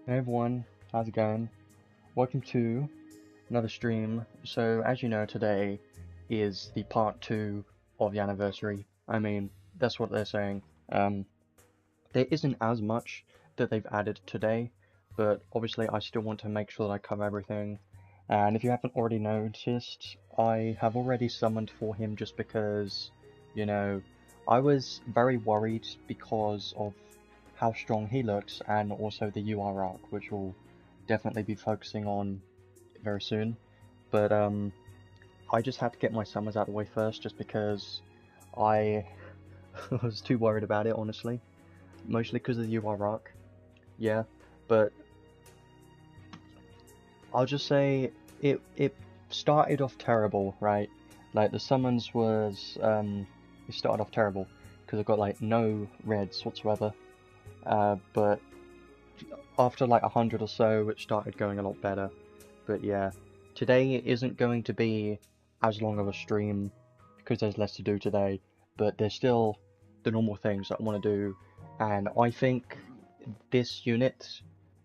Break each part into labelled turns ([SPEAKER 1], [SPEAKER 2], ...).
[SPEAKER 1] Hey everyone, how's it going? Welcome to another stream. So, as you know, today is the part 2 of the anniversary. I mean, that's what they're saying. There isn't as much that they've added today, but obviously I still want to make sure that I cover everything. And if you haven't already noticed, I have already summoned for him just because, you know, I was very worried because of how strong he looks, and also the UR arc, which we'll definitely be focusing on very soon. But I just had to get my summons out of the way first, just because I was too worried about it, honestly. Mostly because of the UR arc, yeah. But I'll just say it started off terrible, right? Like the summons was it started off terrible because I got like no reds whatsoever. But after like 100 or so, it started going a lot better. But yeah, today isn't going to be as long of a stream because there's less to do today, but there's still the normal things that I want to do, and I think this unit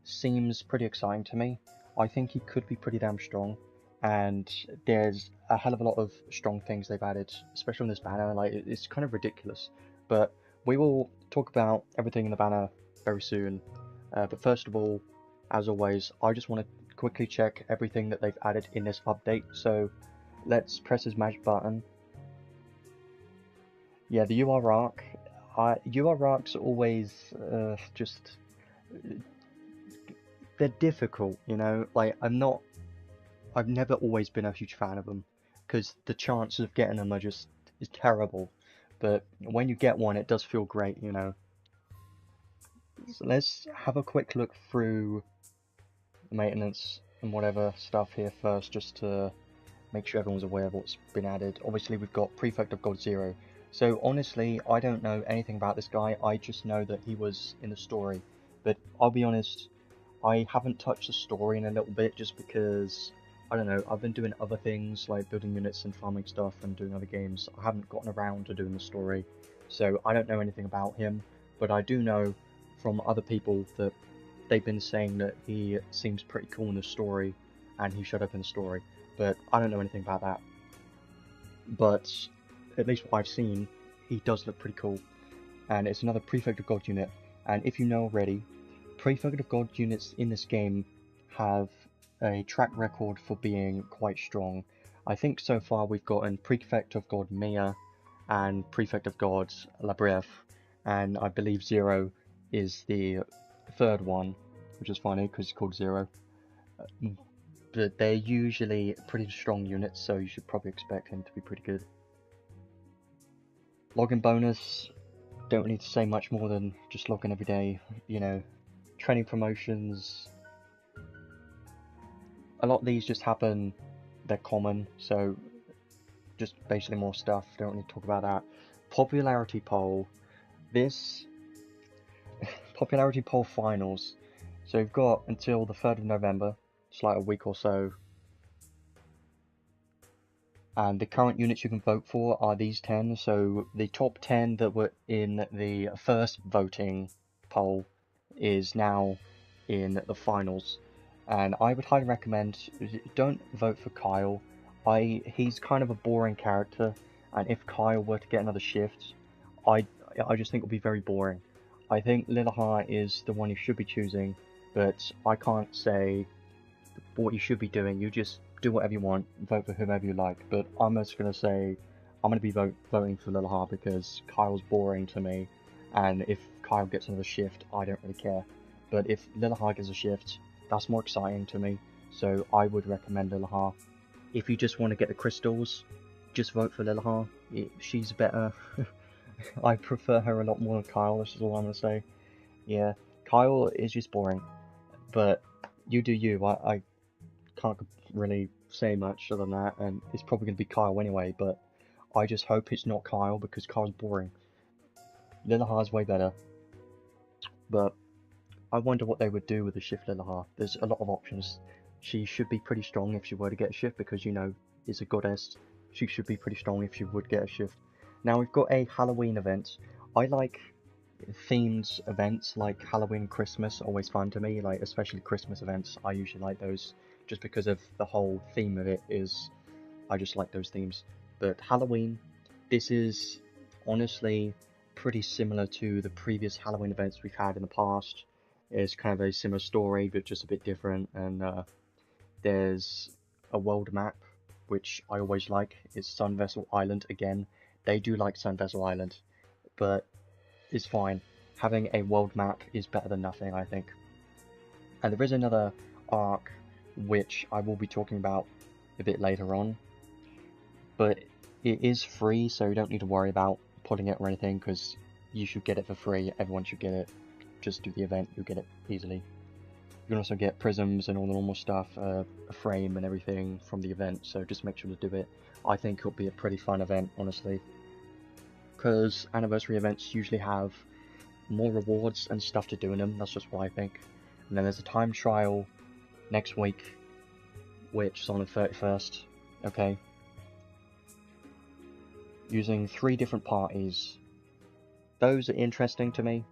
[SPEAKER 1] seems pretty exciting to me. I think he could be pretty damn strong, and there's a hell of a lot of strong things they've added, especially in this banner. Like, it's kind of ridiculous, but we will talk about everything in the banner very soon. But first of all, as always, I just want to quickly check everything that they've added in this update. So let's press his magic button. Yeah, the UR arc. UR arcs are always just they're difficult, you know. Like I've never always been a huge fan of them because the chances of getting them are just is terrible. But when you get one, it does feel great, you know. So let's have a quick look through the maintenance and whatever stuff here first, just to make sure everyone's aware of what's been added. Obviously, we've got Prefect of God 0. So honestly, I don't know anything about this guy. I just know that he was in the story. But I'll be honest, I haven't touched the story in a little bit just because, I don't know, I've been doing other things like building units and farming stuff and doing other games. I haven't gotten around to doing the story. So I don't know anything about him, but I do know from other people that they've been saying that he seems pretty cool in the story and he showed up in the story. But I don't know anything about that. But at least what I've seen, he does look pretty cool. And it's another Prefect of God unit. And if you know already, Prefect of God units in this game have a track record for being quite strong. I think so far we've gotten Prefect of God Mia and Prefect of God Labref, and I believe 0 is the third one, which is funny because it's called 0. But they're usually pretty strong units, so you should probably expect him to be pretty good. Login bonus, don't need to say much more than just login every day, you know. Training promotions, a lot of these just happen, they're common, so just basically more stuff, don't need to talk about that. Popularity poll, this popularity poll finals, so you've got until the 3rd of November, it's like a week or so, and the current units you can vote for are these 10, so the top 10 that were in the first voting poll is now in the finals, and I would highly recommend, don't vote for Kyle. He's kind of a boring character, and if Kyle were to get another shift, I just think it would be very boring. I think Lilahar is the one you should be choosing, but I can't say what you should be doing. You just do whatever you want, vote for whomever you like, but I'm just going to say I'm going to be voting for Lilahar because Kyle's boring to me, and if Kyle gets another shift, I don't really care. But if Lilahar gets a shift, that's more exciting to me, so I would recommend Lilahar. If you just want to get the crystals, just vote for Lilahar. She's better. I prefer her a lot more than Kyle, this is all I'm going to say. Yeah, Kyle is just boring, but you do you. I can't really say much other than that, and it's probably going to be Kyle anyway, but I just hope it's not Kyle because Kyle's boring. Lilahar's way better, but I wonder what they would do with the shift Lilahar. There's a lot of options. She should be pretty strong if she were to get a shift because, you know, is a goddess. She should be pretty strong if she would get a shift. Now we've got a Halloween event. I like themed events like Halloween and Christmas are always fun to me, like especially Christmas events. I usually like those just because of the whole theme of it is I just like those themes. But Halloween, this is honestly pretty similar to the previous Halloween events we've had in the past. It's kind of a similar story, but just a bit different. And there's a world map, which I always like. It's Sun Vessel Island again. They do like Sun Vessel Island, but it's fine. Having a world map is better than nothing, I think. And there is another arc, which I will be talking about a bit later on, but it is free, so you don't need to worry about putting it or anything, because you should get it for free. Everyone should get it. Just do the event, you'll get it easily. You can also get prisms and all the normal stuff, a frame and everything from the event, so just make sure to do it. I think it'll be a pretty fun event, honestly, because anniversary events usually have more rewards and stuff to do in them. That's just what I think. And then there's a time trial next week, which is on the 31st. Okay. Using 3 different parties. Those are interesting to me.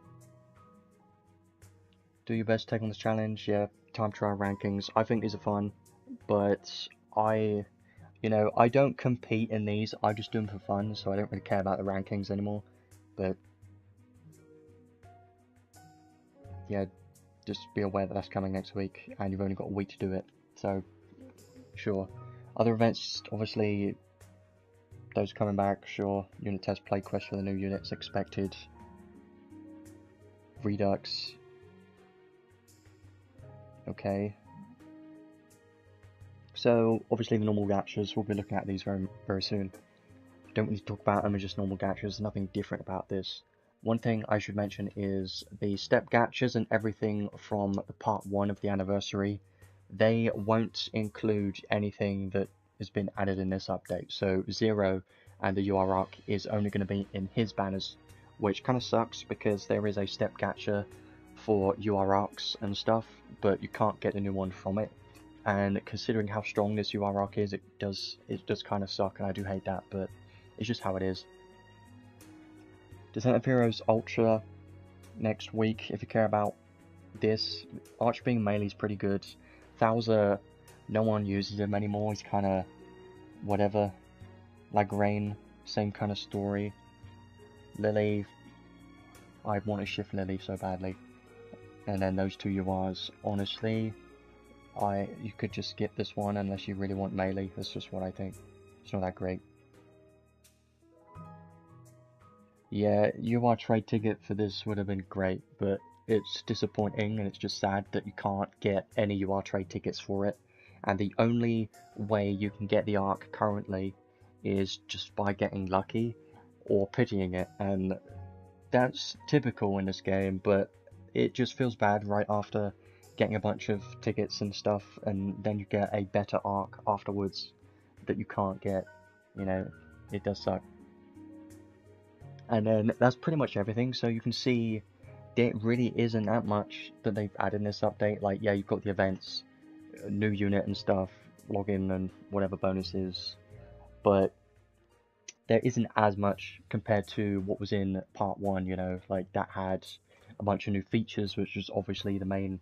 [SPEAKER 1] Do your best to take on this challenge. Yeah, time trial rankings. I think these are fun, but I don't compete in these. I just do them for fun, so I don't really care about the rankings anymore. But yeah, just be aware that that's coming next week, and you've only got a week to do it. So sure. Other events, obviously, those coming back. Sure. Unit test play quest for the new units expected. Redux. Okay. So obviously the normal gachas, we'll be looking at these very, very soon. Don't really talk about them as just normal gachas, nothing different about this. One thing I should mention is the step gachas and everything from the part 1 of the anniversary, they won't include anything that has been added in this update. So Zero and the UR arc is only going to be in his banners, which kind of sucks because there is a step gacha for UR arcs and stuff, but you can't get a new one from it. And considering how strong this UR arc is, it does kind of suck, and I do hate that, but it's just how it is. Descent of Heroes Ultra next week, if you care about this. Archbeam melee is pretty good. Thouser, no one uses him anymore, he's kind of whatever. Lagrain, same kind of story. Lily, I want to shift Lily so badly. And then those 2 URs, honestly, you could just skip this one unless you really want melee. That's just what I think. It's not that great. Yeah, UR trade ticket for this would have been great, but it's disappointing and it's just sad that you can't get any UR trade tickets for it. And the only way you can get the arc currently is just by getting lucky or pitying it, and that's typical in this game, but it just feels bad right after getting a bunch of tickets and stuff, and then you get a better arc afterwards that you can't get. It does suck. And then that's pretty much everything, so you can see there really isn't that much that they've added in this update. Like, yeah, you've got the events, new unit and stuff, login and whatever bonuses, but there isn't as much compared to what was in part 1, like that had a bunch of new features, which was obviously the main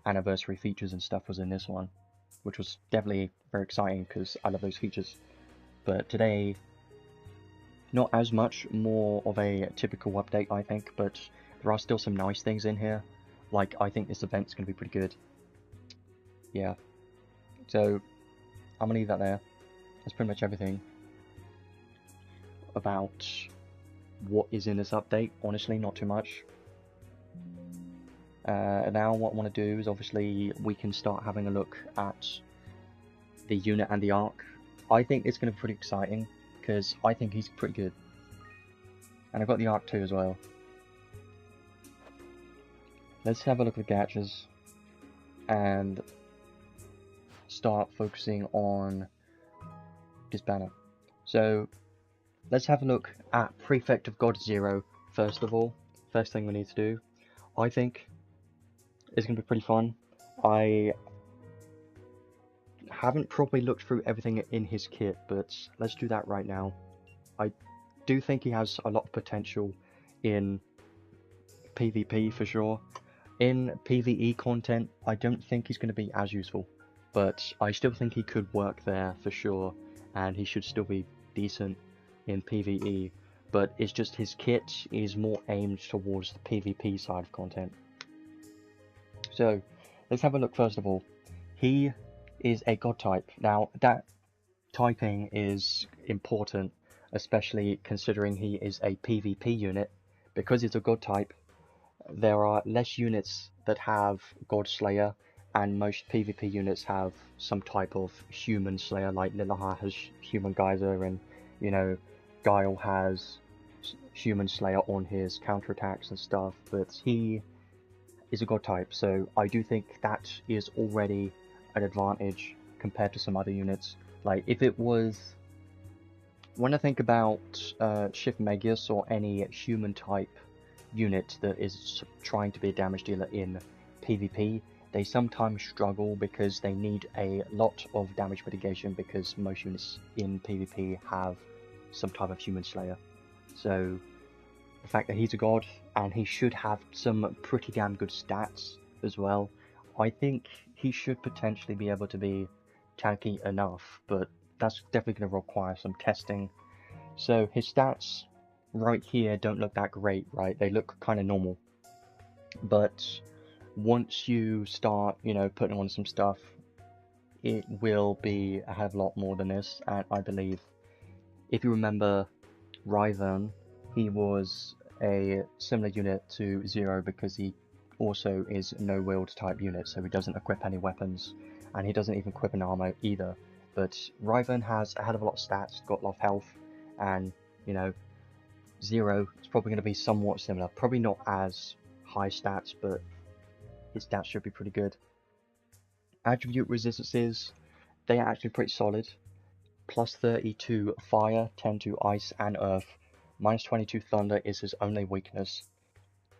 [SPEAKER 1] anniversary features and stuff was in this one, which was definitely very exciting because I love those features. But today, not as much, more of a typical update, I think, but there are still some nice things in here. Like, I think this event's going to be pretty good. Yeah. So, I'm going to leave that there. That's pretty much everything about what is in this update. Honestly, not too much. Now what I want to do is obviously we can start having a look at the unit and the arc. I think it's going to be pretty exciting because I think he's pretty good. And I've got the arc too as well. Let's have a look at the gachas and start focusing on this banner. So let's have a look at Prefect of God 0 first of all. First thing we need to do. I think it's going to be pretty fun. I haven't properly looked through everything in his kit, but let's do that right now. I do think he has a lot of potential in PvP for sure. In PvE content, I don't think he's going to be as useful, but I still think he could work there for sure, and he should still be decent in PvE, but it's just his kit is more aimed towards the PvP side of content. So, let's have a look first of all. He is a god type. Now, that typing is important, especially considering he is a PvP unit. Because it's a god type, there are less units that have God Slayer, and most PvP units have some type of human Slayer, like Lilahar has Human Geyser, and, you know, Guile has Human Slayer on his counterattacks and stuff, but he is a god type, so I do think that is already an advantage compared to some other units. Like, if it was... When I think about Shift Magius or any human type unit that is trying to be a damage dealer in PvP, they sometimes struggle because they need a lot of damage mitigation, because most units in PvP have some type of human slayer. So the fact that he's a god and he should have some pretty damn good stats as well, I think he should potentially be able to be tanky enough, but that's definitely going to require some testing. So his stats right here don't look that great, right? They look kind of normal. But once you start, you know, putting on some stuff, it will be a hell of a lot more than this. And I believe, if you remember Ryvern, he was a similar unit to Zero because he also is no-wield type unit, so he doesn't equip any weapons, and he doesn't even equip an armor either. But Ryvern has a hell of a lot of stats, got a lot of health, and, you know, Zero is probably going to be somewhat similar. Probably not as high stats, but his stats should be pretty good. Attribute resistances, they are actually pretty solid. Plus 30 to fire, 10 to ice and earth. Minus 22 thunder is his only weakness.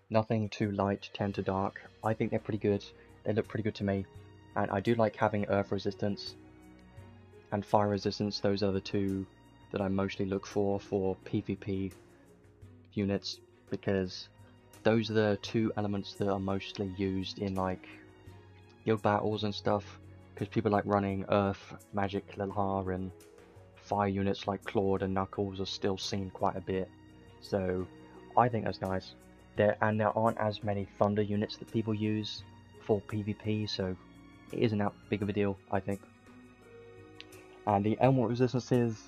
[SPEAKER 1] Nothing too light, 10 to dark. I think they're pretty good. They look pretty good to me. And I do like having earth resistance and fire resistance. Those are the two that I mostly look for PvP units, because those are the two elements that are mostly used in like guild battles and stuff, because people like running earth, magic, Lilhar, and fire units like Claude and Knuckles are still seen quite a bit. So I think that's nice. There aren't as many thunder units that people use for PvP, so it isn't that big of a deal, I think. And the ailment resistances,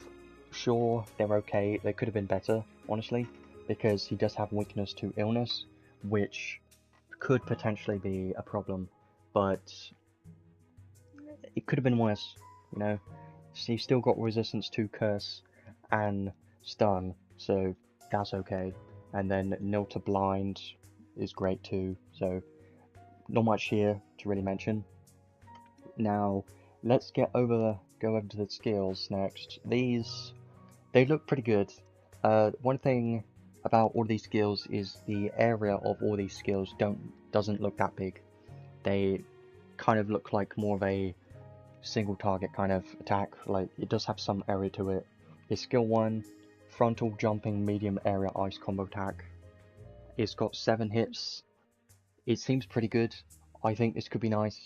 [SPEAKER 1] sure, they're okay. They could have been better, honestly, because he does have weakness to illness, which could potentially be a problem, but it could have been worse, you know. He's still got resistance to curse and stun, so that's okay. And then nil to blind is great too, so not much here to really mention. Now let's go over to the skills next. These, they look pretty good. One thing about all these skills is the area of all these skills doesn't look that big. They kind of look like more of a single target kind of attack. Like, it does have some area to it. His skill 1, frontal jumping medium area ice combo attack. It's got 7 hits. It seems pretty good. I think this could be nice.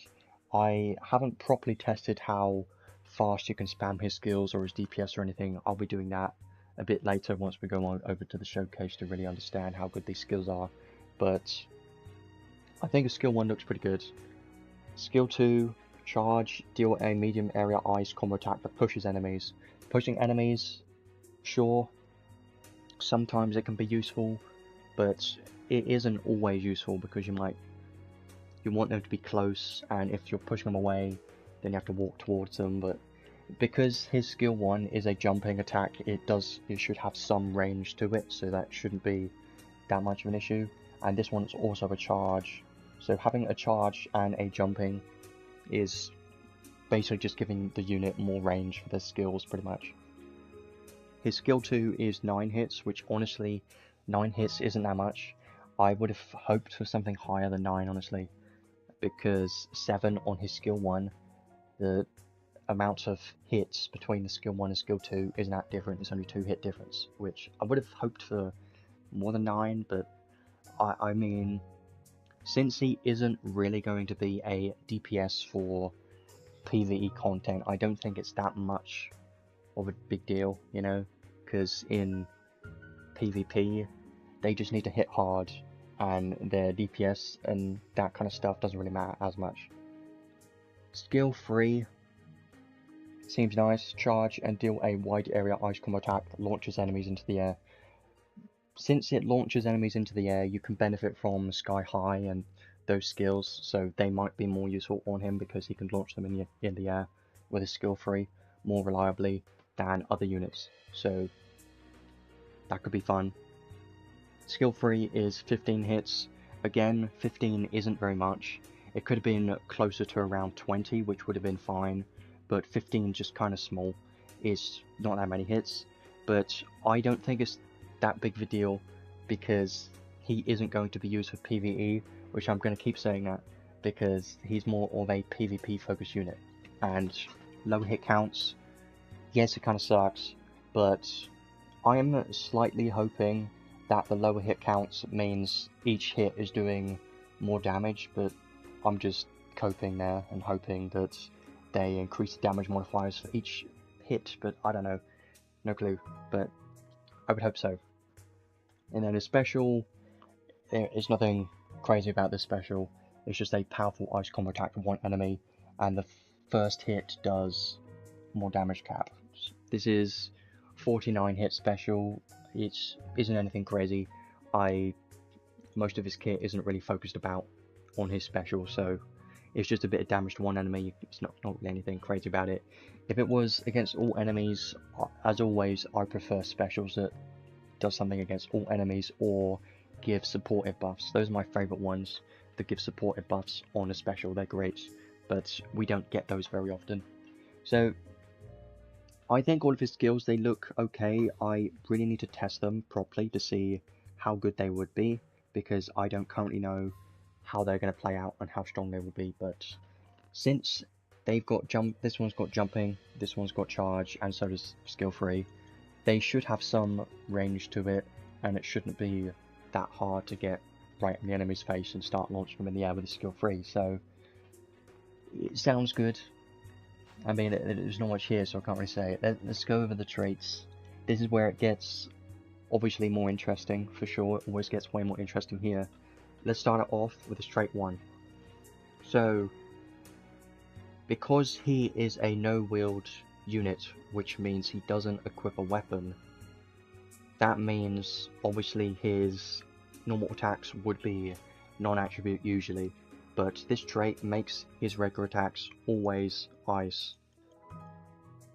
[SPEAKER 1] I haven't properly tested how fast you can spam his skills or his DPS or anything. I'll be doing that a bit later once we go on over to the showcase to really understand how good these skills are. But I think his skill 1 looks pretty good. Skill 2, charge, deal a medium area ice combo attack that pushes enemies. Pushing enemies, sure, sometimes it can be useful, but it isn't always useful, because you want them to be close, and if you're pushing them away, then you have to walk towards them. But because his skill 1 is a jumping attack, it should have some range to it, so that shouldn't be that much of an issue. And this one's also a charge, so having a charge and a jumping is basically just giving the unit more range for their skills, pretty much. His skill 2 is 9 hits, which honestly, 9 hits isn't that much. I would have hoped for something higher than 9, honestly, because 7 on his skill 1, the amount of hits between the skill 1 and skill 2 isn't that different. It's only 2 hit difference, which I would have hoped for more than 9, but I mean, since he isn't really going to be a DPS for PvE content, I don't think it's that much of a big deal, you know, because in PvP, they just need to hit hard, and their DPS and that kind of stuff doesn't really matter as much. Skill 3 seems nice. Charge and deal a wide area ice combo attack that launches enemies into the air. Since it launches enemies into the air, you can benefit from Sky High and those skills, so they might be more useful on him because he can launch them in the air with his skill 3 more reliably than other units, so that could be fun. Skill 3 is 15 hits. Again, 15 isn't very much. It could have been closer to around 20, which would have been fine, but 15 just kind of small. It's not that many hits, but I don't think it's that big of a deal because he isn't going to be used for PvE, which I'm going to keep saying that because he's more of a PvP focused unit. And low hit counts, yes, it kind of sucks, but I'm slightly hoping that the lower hit counts means each hit is doing more damage, but I'm just coping there and hoping that they increase the damage modifiers for each hit, but I don't know, no clue, but I would hope so. And then a special, there is nothing crazy about this special, it's just a powerful ice combo attack for one enemy, and the first hit does more damage cap. This is 49 hit special. It isn't anything crazy. Most of his kit isn't really focused on his special, so it's just a bit of damage to one enemy. It's not really anything crazy about it. If it was against all enemies, as always, I prefer specials that does something against all enemies or give supportive buffs. Those are my favourite ones that give supportive buffs on a special. They're great, but we don't get those very often. So I think all of his skills, they look okay. I really need to test them properly to see how good they would be, because I don't currently know how they're going to play out and how strong they will be. But since they've got this one's got jumping, this one's got charge, and so does skill 3, they should have some range to it, and it shouldn't be that hard to get right in the enemy's face and start launching them in the air with a skill 3. So it sounds good. I mean, there's not much here, so I can't really say it. Let's go over the traits. This is where it gets obviously more interesting, for sure. It always gets way more interesting here. Let's start it off with his trait 1. So, because he is a no-wield unit, which means he doesn't equip a weapon, that means obviously his normal attacks would be non-attribute usually, but this trait makes his regular attacks always ice,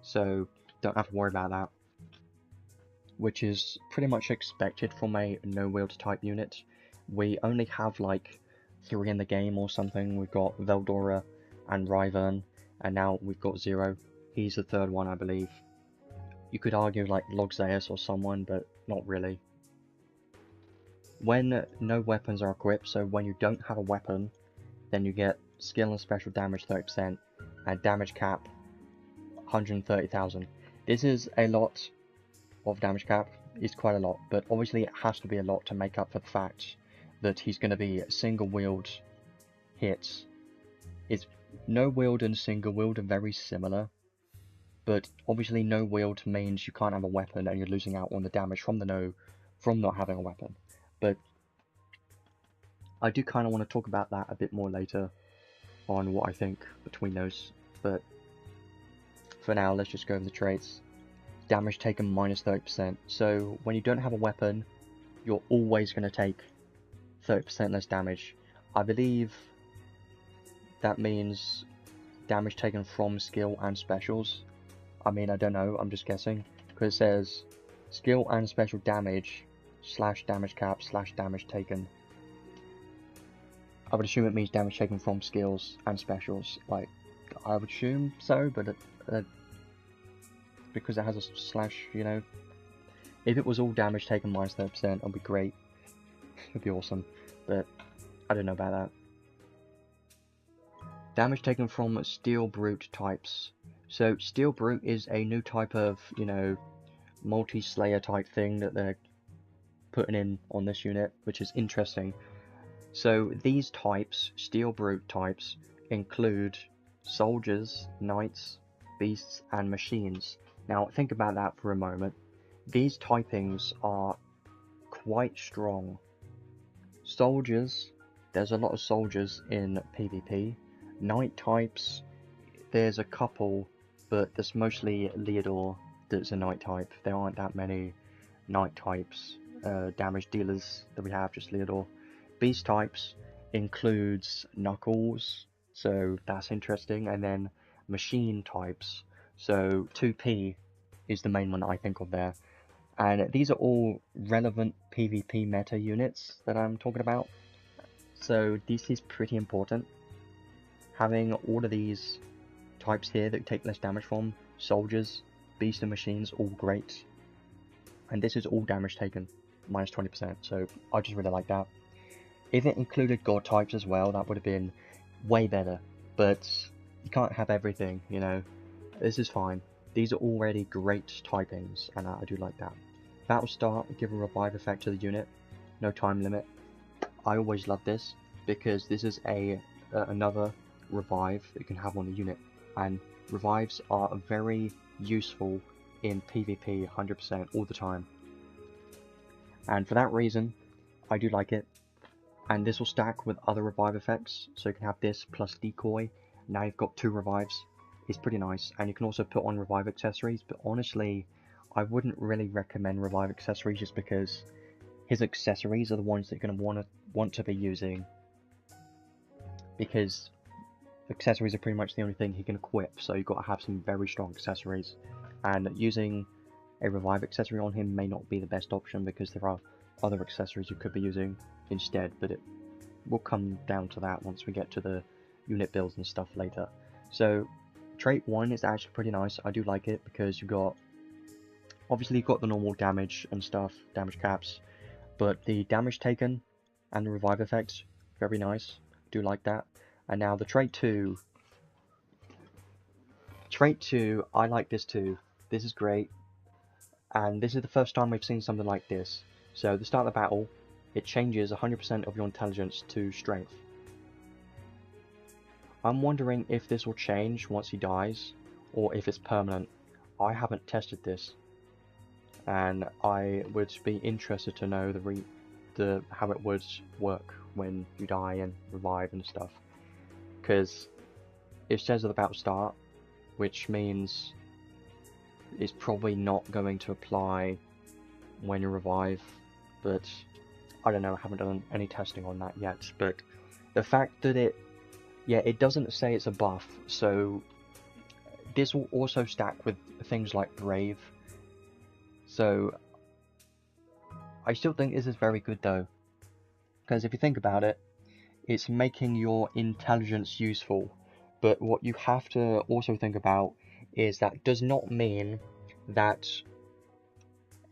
[SPEAKER 1] so don't have to worry about that, which is pretty much expected from a no-wield type unit. We only have like 3 in the game or something. We've got Veldora and Ryvern, and now we've got Zero. He's the 3rd one, I believe. You could argue like Logzaeus or someone, but not really. When no weapons are equipped, so when you don't have a weapon, then you get skill and special damage 30% and damage cap 130,000. This is a lot of damage cap. It's quite a lot, but obviously it has to be a lot to make up for the fact that he's going to be single wield hits. It's no wield and single wield are very similar, but obviously no wield means you can't have a weapon and you're losing out on the damage from not having a weapon. But I do kind of want to talk about that a bit more later on what I think between those, but for now let's just go over the traits. Damage taken minus 30%, so when you don't have a weapon you're always going to take 30% less damage. I believe that means damage taken from skill and specials. I mean, I don't know, I'm just guessing, because it says skill and special damage / damage cap / damage taken. I would assume it means damage taken from skills and specials. Like, I would assume so, but because it has a slash, you know. If it was all damage taken minus 30%, it'd be great. It'd be awesome, but I don't know about that. Damage taken from Steel Brute types. So Steel Brute is a new type of, you know, multi-slayer type thing that they're putting in on this unit, which is interesting. So these types, Steel Brute types, include soldiers, knights, beasts, and machines. Now think about that for a moment. These typings are quite strong. Soldiers, there's a lot of soldiers in PvP. Knight types, there's a couple, but there's mostly Leodor that's a knight type. There aren't that many knight types, damage dealers that we have, just Leodor. Beast types includes Knuckles, so that's interesting, and then machine types. So 2P is the main one I think of there. And these are all relevant PvP meta units that I'm talking about. So this is pretty important. Having all of these types here that take less damage from, soldiers, beasts and machines, all great. And this is all damage taken, minus 20%, so I just really like that. If it included god types as well, that would have been way better. But you can't have everything, you know. This is fine. These are already great typings, and I do like that. Battle start, give a revive effect to the unit. No time limit. I always love this, because this is another revive that you can have on the unit. And revives are very useful in PvP 100% all the time. And for that reason, I do like it. And this will stack with other revive effects, so you can have this plus decoy. Now you've got 2 revives. It's pretty nice, and you can also put on revive accessories, but honestly, I wouldn't really recommend revive accessories just because his accessories are the ones that you're going to want to be using, because accessories are pretty much the only thing he can equip, so you've got to have some very strong accessories, and using a revive accessory on him may not be the best option because there are other accessories you could be using instead, but it will come down to that once we get to the unit builds and stuff later. So trait 1 is actually pretty nice. I do like it because you've got, obviously you've got the normal damage and stuff, damage caps, but the damage taken and the revive effects, very nice. Do like that. And now the trait 2, I like this too. This is great, and this is the first time we've seen something like this. So at the start of the battle, it changes 100% of your intelligence to strength. I'm wondering if this will change once he dies, or if it's permanent. I haven't tested this, and I would be interested to know how it would work when you die and revive and stuff. Because it says at the battle start, which means it's probably not going to apply when you revive, but I don't know, I haven't done any testing on that yet. But the fact that it doesn't say it's a buff, so this will also stack with things like Brave. So I still think this is very good though, because if you think about it, it's making your intelligence useful. But what you have to also think about is that does not mean that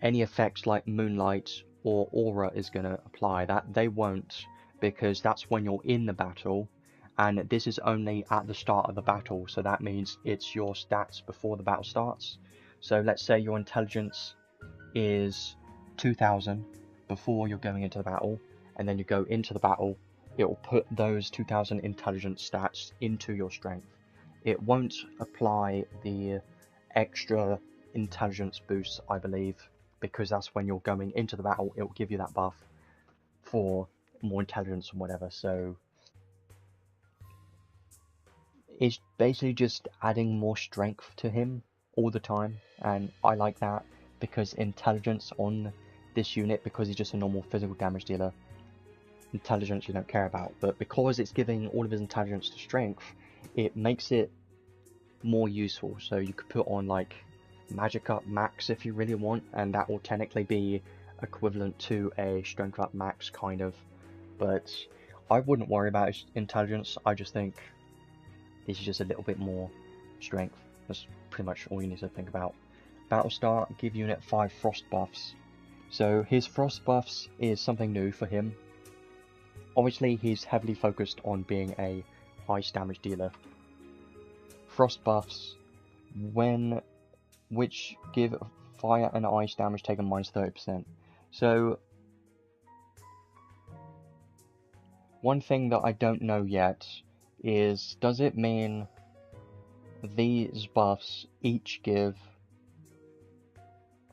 [SPEAKER 1] any effects like Moonlight or Aura is going to apply. That they won't, because that's when you're in the battle, and this is only at the start of the battle, so that means it's your stats before the battle starts. So let's say your intelligence is 2000 before you're going into the battle, and then you go into the battle, it will put those 2000 intelligence stats into your strength. It won't apply the extra intelligence boost, I believe, because that's when you're going into the battle. It will give you that buff for more intelligence or whatever. So it's basically just adding more strength to him all the time, and I like that, because intelligence on this unit, because he's just a normal physical damage dealer, intelligence you don't care about, but because it's giving all of his intelligence to strength, it makes it more useful. So you could put on like magic up max if you really want, and that will technically be equivalent to a strength up max kind of, but I wouldn't worry about his intelligence. I just think this is just a little bit more strength. That's pretty much all you need to think about. Battle start, give unit 5 frost buffs. So his frost buffs is something new for him. Obviously he's heavily focused on being a ice damage dealer. Frost buffs, which give fire and ice damage taken minus 30%. So One thing that I don't know yet is, does it mean these buffs each give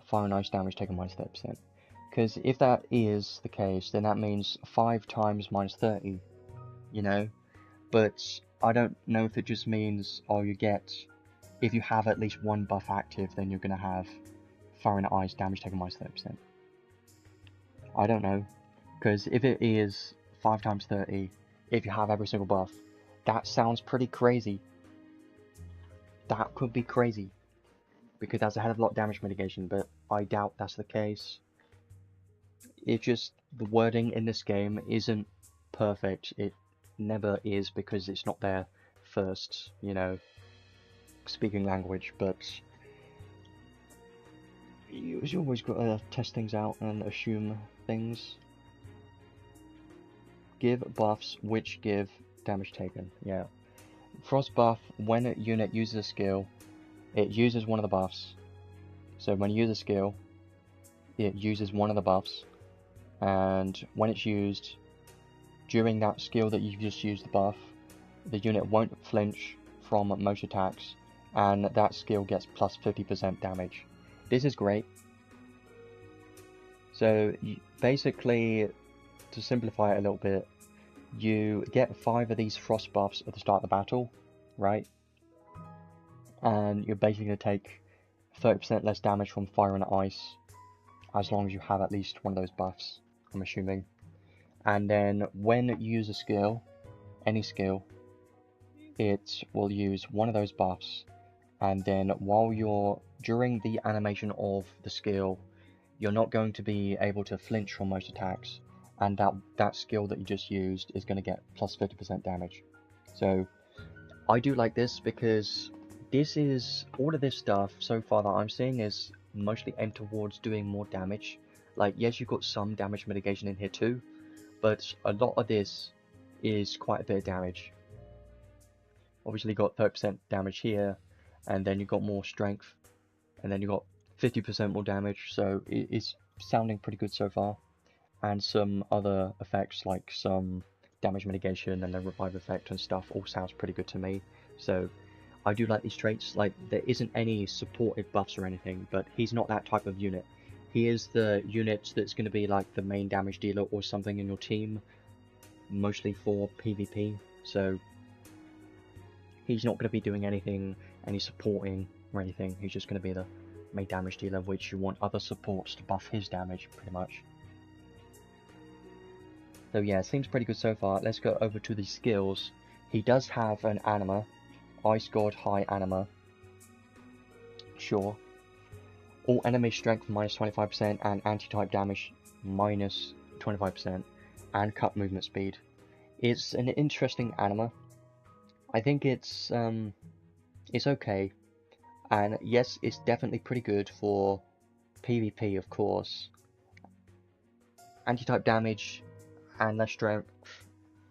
[SPEAKER 1] fire and ice damage taken minus 30%? Because if that is the case, then that means 5 times minus 30, you know? But I don't know if it just means, oh, you get, if you have at least one buff active, then you're going to have fire and ice damage taken minus 30%. I don't know, because if it is 5 times 30, if you have every single buff, that sounds pretty crazy. That could be crazy, because that's a hell of a lot of damage mitigation, but I doubt that's the case. It's just, the wording in this game isn't perfect. It never is, because it's not their first, you know, speaking language, but you always got to test things out and assume things. Give buffs which give damage taken. Yeah. Frost buff, when a unit uses a skill, it uses one of the buffs. So when you use a skill, it uses one of the buffs, and when it's used during that skill that you've just used the buff, the unit won't flinch from most attacks, and that skill gets plus 50% damage. This is great. So basically, to simplify it a little bit, you get 5 of these frost buffs at the start of the battle, right? And you're basically going to take 30% less damage from fire and ice, as long as you have at least one of those buffs, I'm assuming. And then when you use a skill, any skill, it will use one of those buffs, and then while you're during the animation of the skill, you're not going to be able to flinch from most attacks, and that skill that you just used is going to get plus 50% damage. So I do like this, because this is, all of this stuff so far that I'm seeing is mostly aimed towards doing more damage. Like, yes, you've got some damage mitigation in here too, but a lot of this is quite a bit of damage. Obviously you got 30% damage here, and then you've got more strength, and then you've got 50% more damage, so it's sounding pretty good so far. And some other effects, like some damage mitigation and the revive effect and stuff, all sounds pretty good to me. So I do like these traits. Like, there isn't any supported buffs or anything, but he's not that type of unit. He is the unit that's going to be like the main damage dealer or something in your team, mostly for PvP, so he's not going to be doing anything, any supporting or anything. He's just going to be the main damage dealer, which you want other supports to buff his damage, pretty much. So yeah, it seems pretty good so far. Let's go over to the skills. He does have an anima, Ice God High anima. Sure. All enemy strength minus 25% and anti-type damage minus 25%, and cut movement speed. It's an interesting anima. I think it's okay, and yes, it's definitely pretty good for PvP, of course. Anti-type damage and less strength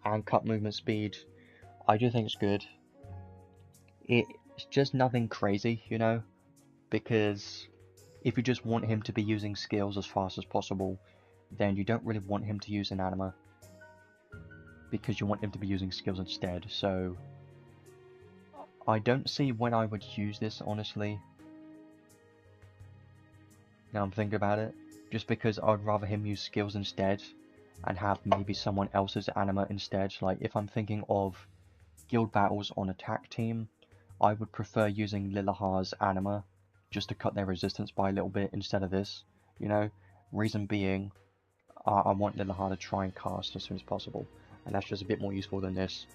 [SPEAKER 1] and cut movement speed, I do think it's good. It's just nothing crazy, you know, because if you just want him to be using skills as fast as possible, then you don't really want him to use an anima, because you want him to be using skills instead. So I don't see when I would use this, honestly. Now I'm thinking about it, just because I'd rather him use skills instead and have maybe someone else's anima instead. Like, if I'm thinking of guild battles on attack team, I would prefer using Lilihar's anima just to cut their resistance by a little bit instead of this, you know. Reason being, I want Lilihar to try and cast as soon as possible, and that's just a bit more useful than this.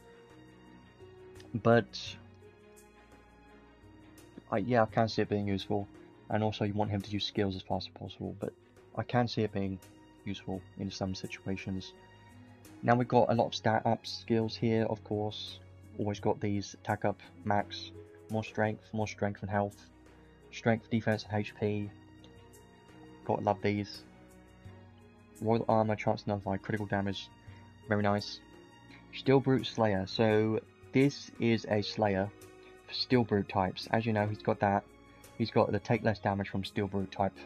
[SPEAKER 1] But yeah, I can see it being useful, and also you want him to use skills as fast as possible, but I can see it being useful in some situations. Now we've got a lot of stat up skills here, of course. Always got these attack up max, more strength and health, strength, defense, and HP. Gotta love these. Royal armor, chance to nullify critical damage, very nice. Steel brute slayer, so this is a slayer for steel brute types. As you know, he's got that. He's got the take less damage from steel brute type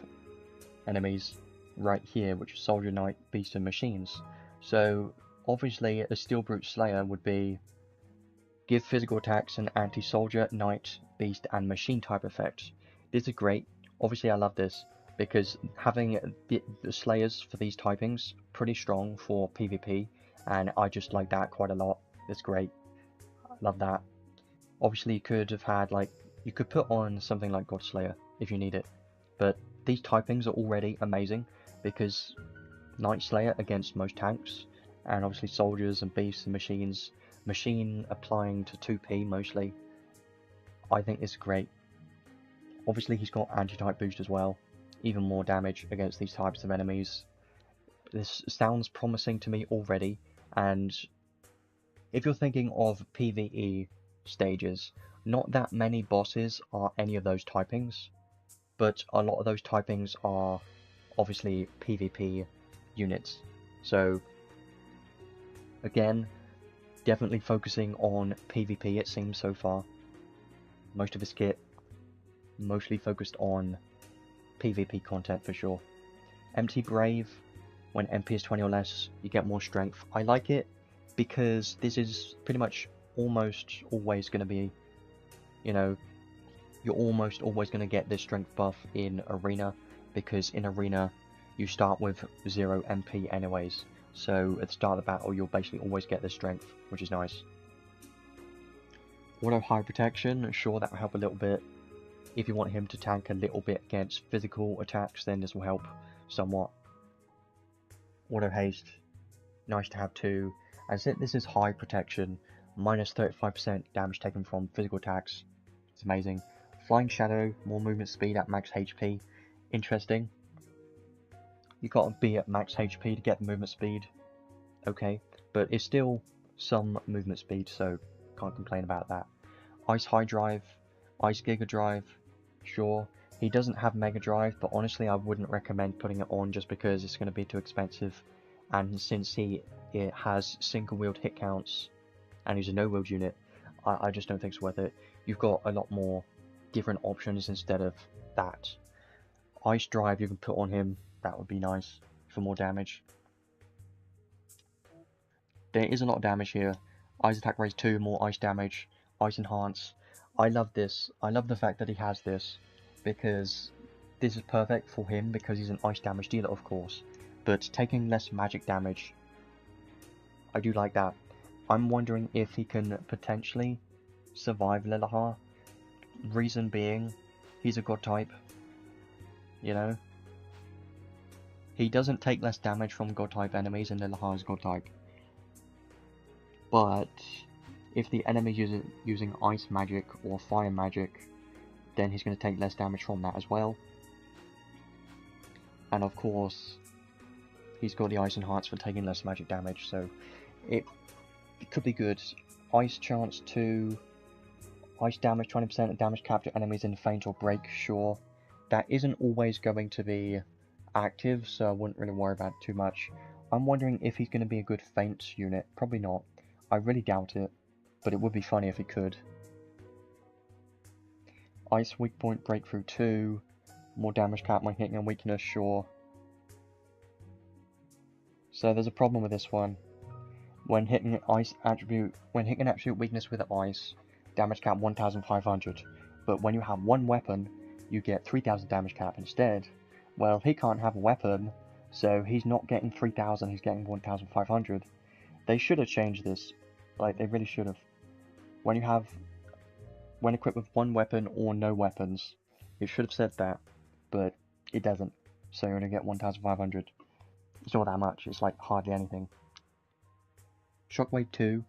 [SPEAKER 1] enemies right here, which is soldier, knight, beast, and machines. So obviously a Steel Brute Slayer would be give physical attacks an anti-soldier, knight, beast, and machine type effect. This is great. Obviously I love this because having the Slayers for these typings pretty strong for PvP, and I just like that quite a lot. It's great. I love that. Obviously you could have had you could put on something like God Slayer if you need it, but these typings are already amazing because Knight Slayer against most tanks, and obviously soldiers and beasts and machines. Machine applying to 2p mostly. I think it's great. Obviously he's got anti-type boost as well, even more damage against these types of enemies. This sounds promising to me already, and if you're thinking of PvE stages, not that many bosses are any of those typings, but a lot of those typings are obviously PvP units. So again, definitely focusing on PvP it seems so far. Most of his kit mostly focused on PvP content for sure. Empty Brave, when MP is 20 or less, you get more strength. I like it because this is pretty much almost always going to be, you know, you're almost always going to get this strength buff in Arena, because in Arena you start with 0 MP anyways. So at the start of the battle you'll basically always get this strength, which is nice. Auto high protection, sure, that will help a little bit. If you want him to tank a little bit against physical attacks, then this will help somewhat. Auto haste, nice to have too. As this is high protection, minus 35% damage taken from physical attacks. It's amazing. Flying Shadow, more movement speed at max HP. Interesting. You gotta be at max HP to get the movement speed. Okay, but it's still some movement speed, so can't complain about that. Ice High Drive, Ice Giga Drive, sure. He doesn't have Mega Drive, but honestly I wouldn't recommend putting it on just because it's going to be too expensive. And since it has single wield hit counts, and he's a no-wield unit, I just don't think it's worth it. You've got a lot more different options instead of that. Ice Drive you can put on him, that would be nice for more damage. There is a lot of damage here. Ice Attack Raise 2, more ice damage. Ice Enhance. I love this. I love the fact that he has this, because this is perfect for him because he's an ice damage dealer, of course, but taking less magic damage, I do like that. I'm wondering if he can potentially survive Lilahar. Reason being, he's a god type, you know? He doesn't take less damage from god type enemies, and Lilahar is god type. But if the enemy is using ice magic or fire magic, then he's going to take less damage from that as well. And of course, he's got the ice enhance for taking less magic damage, so it could be good. Ice chance 2, ice damage 20% of damage capture enemies in feint or break, sure. That isn't always going to be active, so I wouldn't really worry about it too much. I'm wondering if he's going to be a good feint unit. Probably not. I really doubt it, but it would be funny if he could. Ice weak point breakthrough 2, more damage cap when hitting a weakness, sure. So there's a problem with this one. When hitting an absolute weakness with ice, damage cap 1500. But when you have one weapon, you get 3000 damage cap instead. Well, he can't have a weapon, so he's not getting 3000, he's getting 1500. They should have changed this. Like, they really should have. When equipped with one weapon or no weapons, it should have said that, but it doesn't. So you're gonna get 1500. It's not that much, it's like hardly anything. Shockwave 2.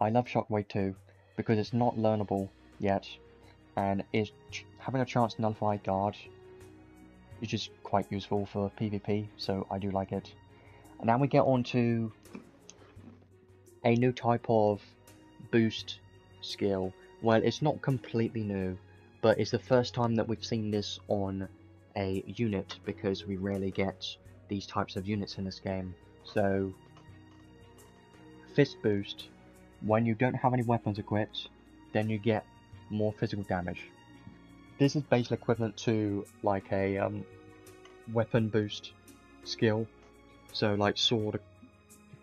[SPEAKER 1] I love Shockwave 2 because it's not learnable yet, and having a chance to nullify guard is just quite useful for PvP, so I do like it. And now we get on to a new type of boost skill. Well, it's not completely new, but it's the first time that we've seen this on a unit, because we rarely get these types of units in this game. So, Fist Boost, when you don't have any weapons equipped, then you get more physical damage. This is basically equivalent to like a weapon boost skill. So like sword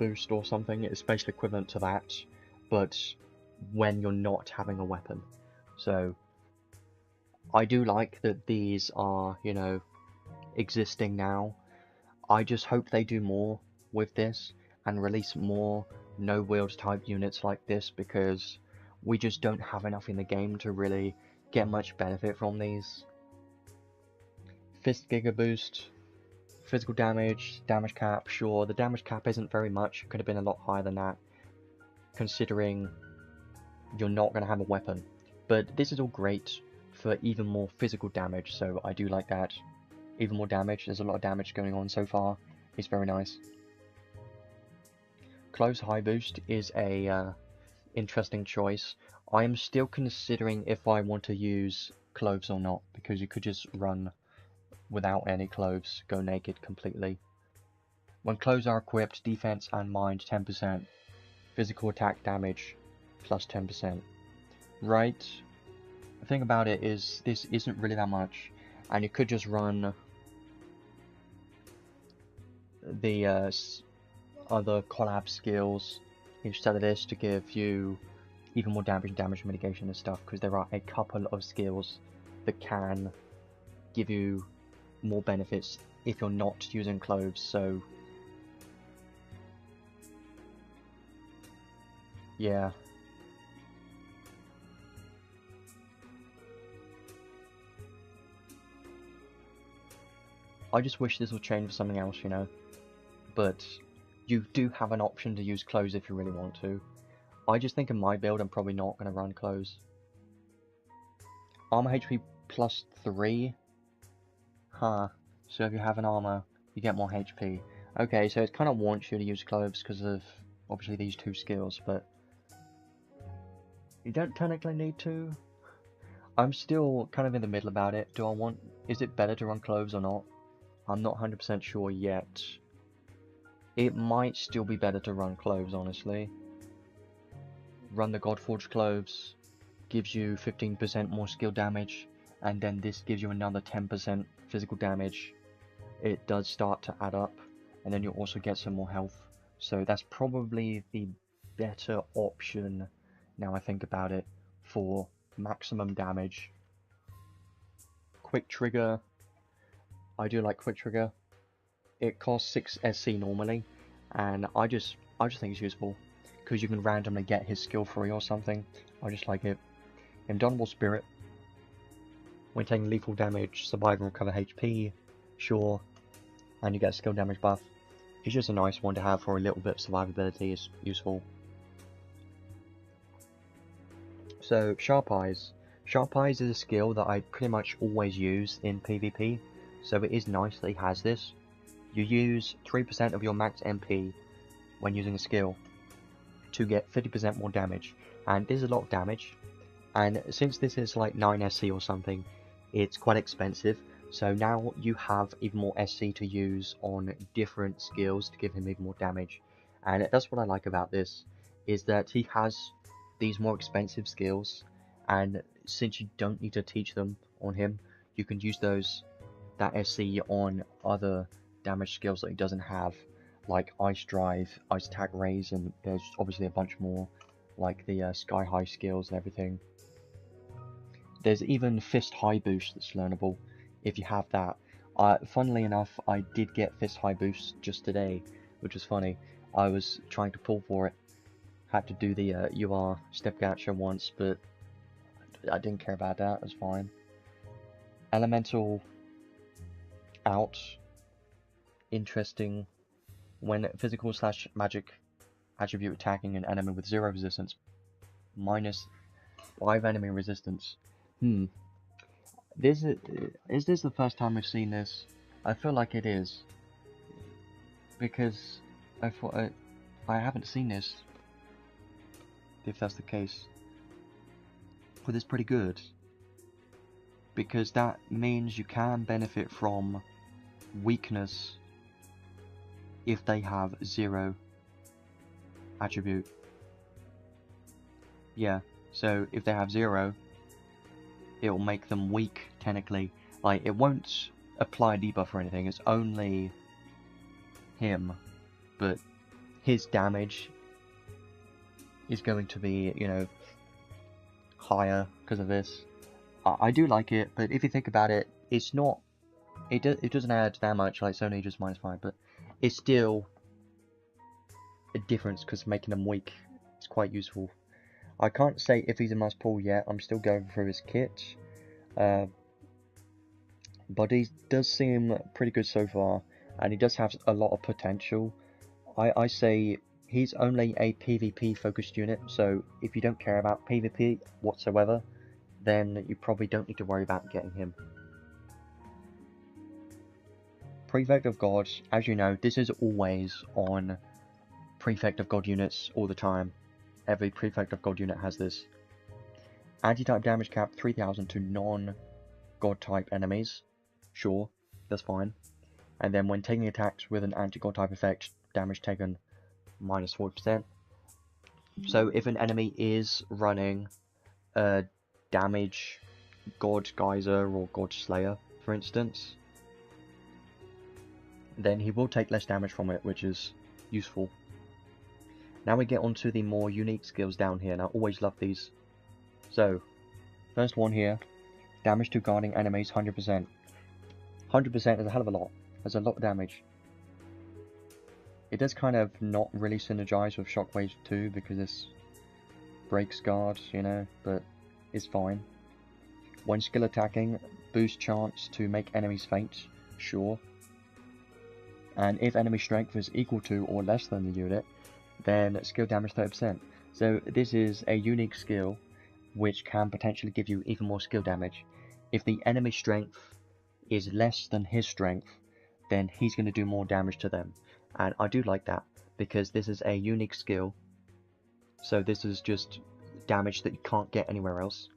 [SPEAKER 1] boost or something. It's basically equivalent to that, but when you're not having a weapon. So I do like that these are, you know, existing now. I just hope they do more with this and release more no-wield type units like this, because we just don't have enough in the game to really get much benefit from these. Fist Giga Boost, physical damage, damage cap, sure, the damage cap isn't very much, it could have been a lot higher than that, considering you're not going to have a weapon. But this is all great for even more physical damage, so I do like that. Even more damage, there's a lot of damage going on so far, it's very nice. Close High Boost is a interesting choice. I am still considering if I want to use clothes or not, because you could just run without any clothes, go naked completely. When clothes are equipped, defense and mind 10%, physical attack damage plus 10%. Right, the thing about it is this isn't really that much, and you could just run the other collab skills instead of this to give you even more damage mitigation and stuff, because there are a couple of skills that can give you more benefits if you're not using clothes. So yeah, I just wish this would change for something else, you know, but you do have an option to use clothes if you really want to. I just think in my build I'm probably not going to run clothes. Armor HP plus 3? Huh, so if you have an armor, you get more HP. Okay, so it kind of wants you to use clothes because of, obviously, these two skills, but you don't technically need to. I'm still kind of in the middle about it. Is it better to run clothes or not? I'm not 100% sure yet. It might still be better to run clothes, honestly. Run the Godforged clothes, gives you 15% more skill damage, and then this gives you another 10% physical damage. It does start to add up, and then you also get some more health. So that's probably the better option, now I think about it, for maximum damage. Quick Trigger, I do like Quick Trigger. It costs 6 SC normally, and I just think it's useful, because you can randomly get his skill free or something. I just like it. Indomitable Spirit, when taking lethal damage, survive and recover HP, sure, and you get a skill damage buff. It's just a nice one to have for a little bit of survivability, it's useful. So, Sharp Eyes. Sharp Eyes is a skill that I pretty much always use in PvP, so it is nice that he has this. You use 3% of your max MP when using a skill to get 50% more damage, and this is a lot of damage, and since this is like 9 SC or something, it's quite expensive, so now you have even more SC to use on different skills to give him even more damage. And that's what I like about this, is that he has these more expensive skills, and since you don't need to teach them on him, you can use that SC on other damage skills that he doesn't have, like Ice Drive, Ice Attack Raise, and there's obviously a bunch more, like the Sky High skills and everything. There's even Fist High Boost that's learnable, if you have that. Funnily enough, I did get Fist High Boost just today, which was funny. I was trying to pull for it, had to do the UR step gacha once, but I didn't care about that, it was fine. Elemental Out, interesting. When physical / magic attribute attacking an enemy with 0 resistance, minus 5 enemy resistance. Is this the first time I've seen this? I feel like it is, because I haven't seen this, if that's the case. But it's pretty good, because that means you can benefit from weakness if they have 0 attribute. Yeah, so if they have 0, it will make them weak, technically. Like, it won't apply a debuff or anything, it's only him, but his damage is going to be, you know, higher because of this. I do like it, but if you think about it, it's not, it doesn't add that much, like it's only just -5, but it's still a difference because making him weak is quite useful. I can't say if he's a must pull yet, I'm still going through his kit, but he does seem pretty good so far, and he does have a lot of potential. I say he's only a PvP focused unit, so if you don't care about PvP whatsoever, then you probably don't need to worry about getting him. Prefect of God, as you know, this is always on Prefect of God units all the time. Every Prefect of God unit has this. Anti-type damage cap 3000 to non-God type enemies. Sure, that's fine. And then when taking attacks with an anti-God type effect, damage taken -40%. So if an enemy is running a damage God Geyser or God Slayer, for instance, then he will take less damage from it, which is useful. Now we get onto the more unique skills down here, and I always love these. So, first one here, damage to guarding enemies 100%. 100% is a hell of a lot. That's a lot of damage. It does kind of not really synergize with Shockwave 2 because this breaks guard, you know, but it's fine. When skill attacking, boost chance to make enemies faint, sure. And if enemy strength is equal to or less than the unit, then skill damage 30%. So this is a unique skill which can potentially give you even more skill damage. If the enemy strength is less than his strength, then he's going to do more damage to them. And I do like that, because this is a unique skill. So this is just damage that you can't get anywhere else.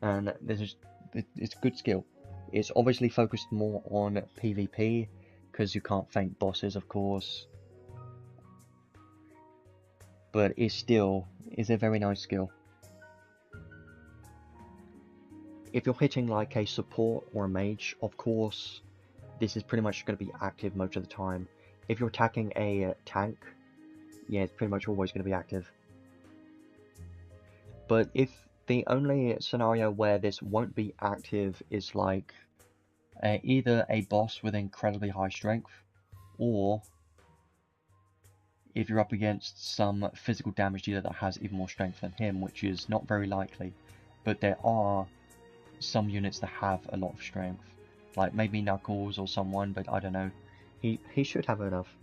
[SPEAKER 1] And it's a good skill. It's obviously focused more on PvP, because you can't feint bosses, of course. But it still is a very nice skill. If you're hitting like a support or a mage, of course, this is pretty much going to be active most of the time. If you're attacking a tank, yeah, it's pretty much always going to be active. But if the only scenario where this won't be active is like either a boss with incredibly high strength, or if you're up against some physical damage dealer that has even more strength than him, which is not very likely, but there are some units that have a lot of strength, like maybe Knuckles or someone, but I don't know. He should have enough.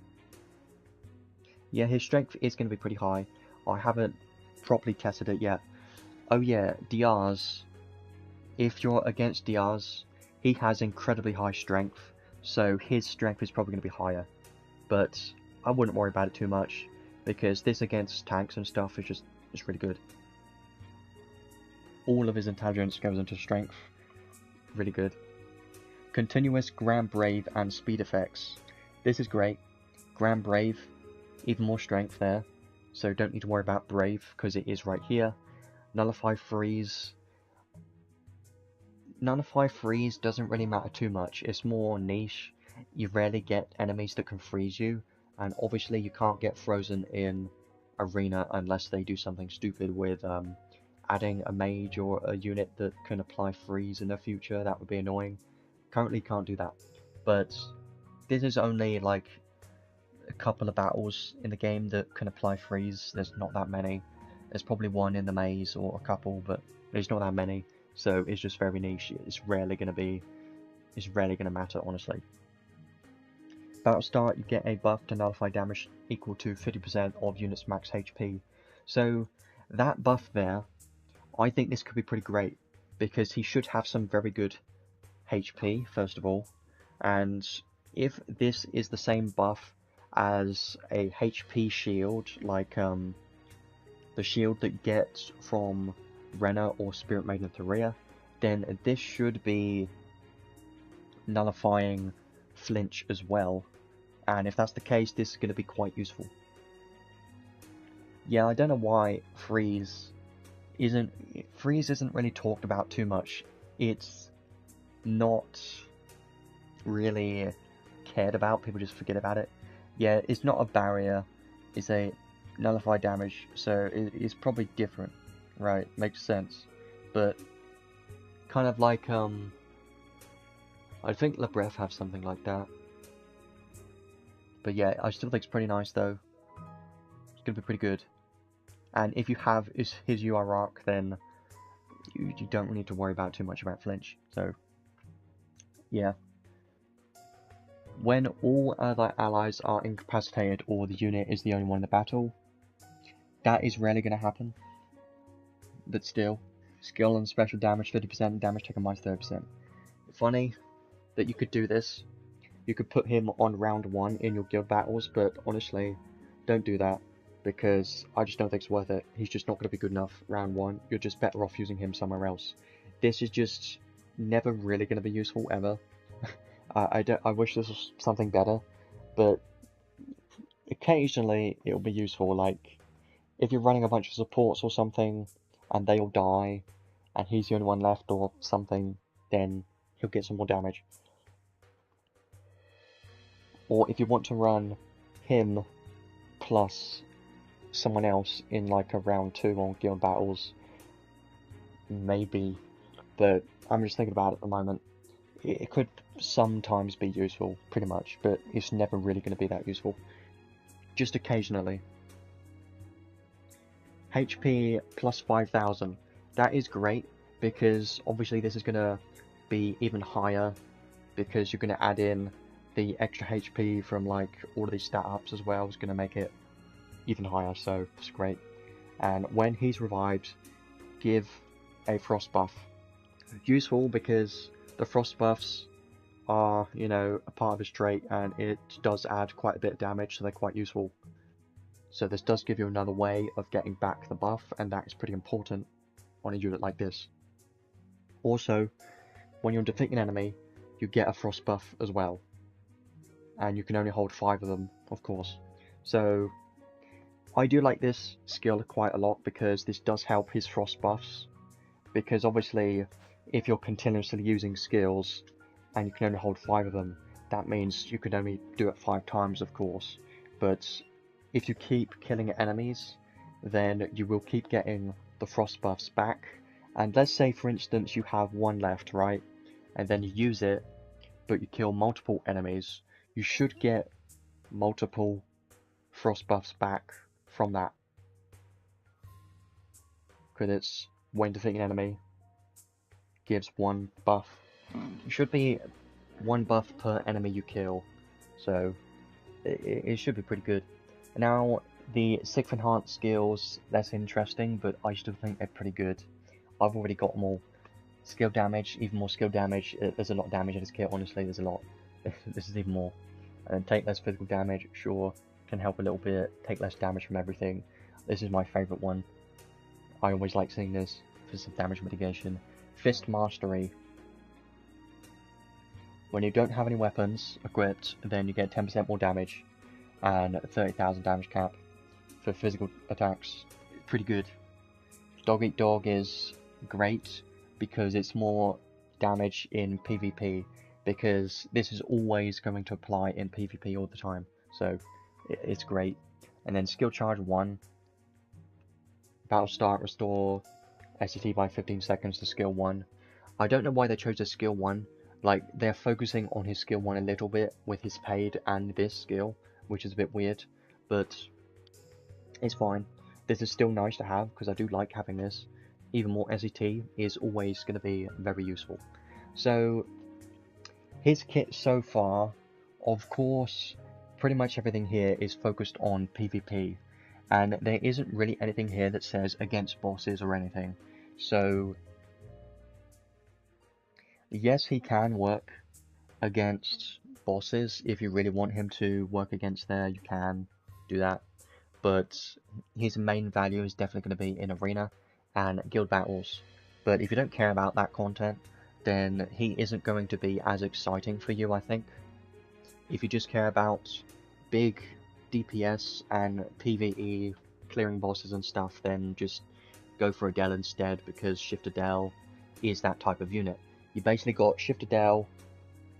[SPEAKER 1] Yeah, his strength is going to be pretty high. I haven't properly tested it yet. Oh yeah, Diaz. If you're against Diaz, he has incredibly high strength, so his strength is probably going to be higher. But I wouldn't worry about it too much, because this against tanks and stuff is just really good. All of his intelligence goes into strength. Really good. Continuous Grand Brave and speed effects. This is great. Grand Brave, even more strength there, so don't need to worry about Brave because it is right here. Nullify Freeze. Nullify Freeze doesn't really matter too much. It's more niche. You rarely get enemies that can freeze you, and obviously you can't get frozen in Arena unless they do something stupid with adding a mage or a unit that can apply freeze in the future. That would be annoying. Currently can't do that, but this is only like a couple of battles in the game that can apply freeze. There's not that many. There's probably one in the maze or a couple, but there's not that many, so it's just very niche. It's rarely going to matter, honestly. Battle start, you get a buff to nullify damage equal to 50% of units max HP. So that buff there, I think this could be pretty great, because he should have some very good HP, first of all, and if this is the same buff as a HP shield, like the shield that you get from Renna or Spirit Maiden Theria, then this should be nullifying flinch as well, and if that's the case, this is going to be quite useful. Yeah, I don't know why freeze isn't really talked about too much. It's not really cared about. People just forget about it. Yeah, it's not a barrier is a nullify damage, so it's probably different, right? Makes sense. But kind of like I think Lebreath have something like that. But yeah, I still think it's pretty nice though. It's gonna be pretty good. And if you have his UR arc, then you don't need to worry about too much about flinch. So yeah. When all other allies are incapacitated or the unit is the only one in the battle, that is rarely going to happen. But still, skill and special damage 50%, damage taken minus 30%. Funny that you could do this. You could put him on round 1 in your guild battles, but honestly, don't do that. Because I just don't think it's worth it. He's just not going to be good enough round 1. You're just better off using him somewhere else. This is just never really going to be useful ever. I wish this was something better, but occasionally it'll be useful. Like if you're running a bunch of supports or something and they all die and he's the only one left or something, then he'll get some more damage. Or if you want to run him plus someone else in like a round 2 on guild battles, maybe, but I'm just thinking about it at the moment. It could sometimes be useful, pretty much, but it's never really going to be that useful. Just occasionally. HP plus 5,000. That is great, because obviously this is going to be even higher, because you're going to add in the extra HP from like all of these stat ups as well. Is going to make it even higher, so it's great. And when he's revived, give a frost buff. Useful because the frost buffs are, you know, a part of his trait, and it does add quite a bit of damage, so they're quite useful. So this does give you another way of getting back the buff, and that is pretty important on a unit like this. Also, when you're defeating an enemy, you get a frost buff as well. And you can only hold 5 of them, of course. So I do like this skill quite a lot, because this does help his frost buffs. Because obviously, if you're continuously using skills and you can only hold 5 of them, that means you can only do it 5 times, of course. But if you keep killing enemies, then you will keep getting the frost buffs back. And let's say, for instance, you have 1 left, right? And then you use it, but you kill multiple enemies. You should get multiple frost buffs back from that. Because it's when defeating an enemy, gives 1 buff. It should be 1 buff per enemy you kill, so it should be pretty good. Now, the 6th enhanced skills, less interesting, but I still think they're pretty good. I've already got them all. Skill damage, even more skill damage. There's a lot of damage in this kit, honestly, there's a lot. This is even more. And take less physical damage, sure, can help a little bit. Take less damage from everything. This is my favourite one. I always like seeing this for some damage mitigation. Fist Mastery. When you don't have any weapons equipped, then you get 10% more damage and 30,000 damage cap for physical attacks. Pretty good. Dog Eat Dog is great because it's more damage in PvP, because this is always going to apply in PvP all the time, so it's great. And then Skill Charge 1. Battle Start, restore SCT by 15 seconds to Skill 1. I don't know why they chose a Skill 1. Like, they're focusing on his Skill 1 a little bit with his paid and this skill, which is a bit weird, but it's fine. This is still nice to have, because I do like having this. Even more SCT is always going to be very useful. So, his kit so far, of course, pretty much everything here is focused on PvP. And there isn't really anything here that says against bosses or anything. So, yes, he can work against bosses. If you really want him to work against there, you can do that. But his main value is definitely going to be in arena and guild battles. But if you don't care about that content, then he isn't going to be as exciting for you, I think. If you just care about big DPS and PvE, clearing bosses and stuff, then just go for Adele instead, because Shift Adele is that type of unit. You basically got Shift Adele,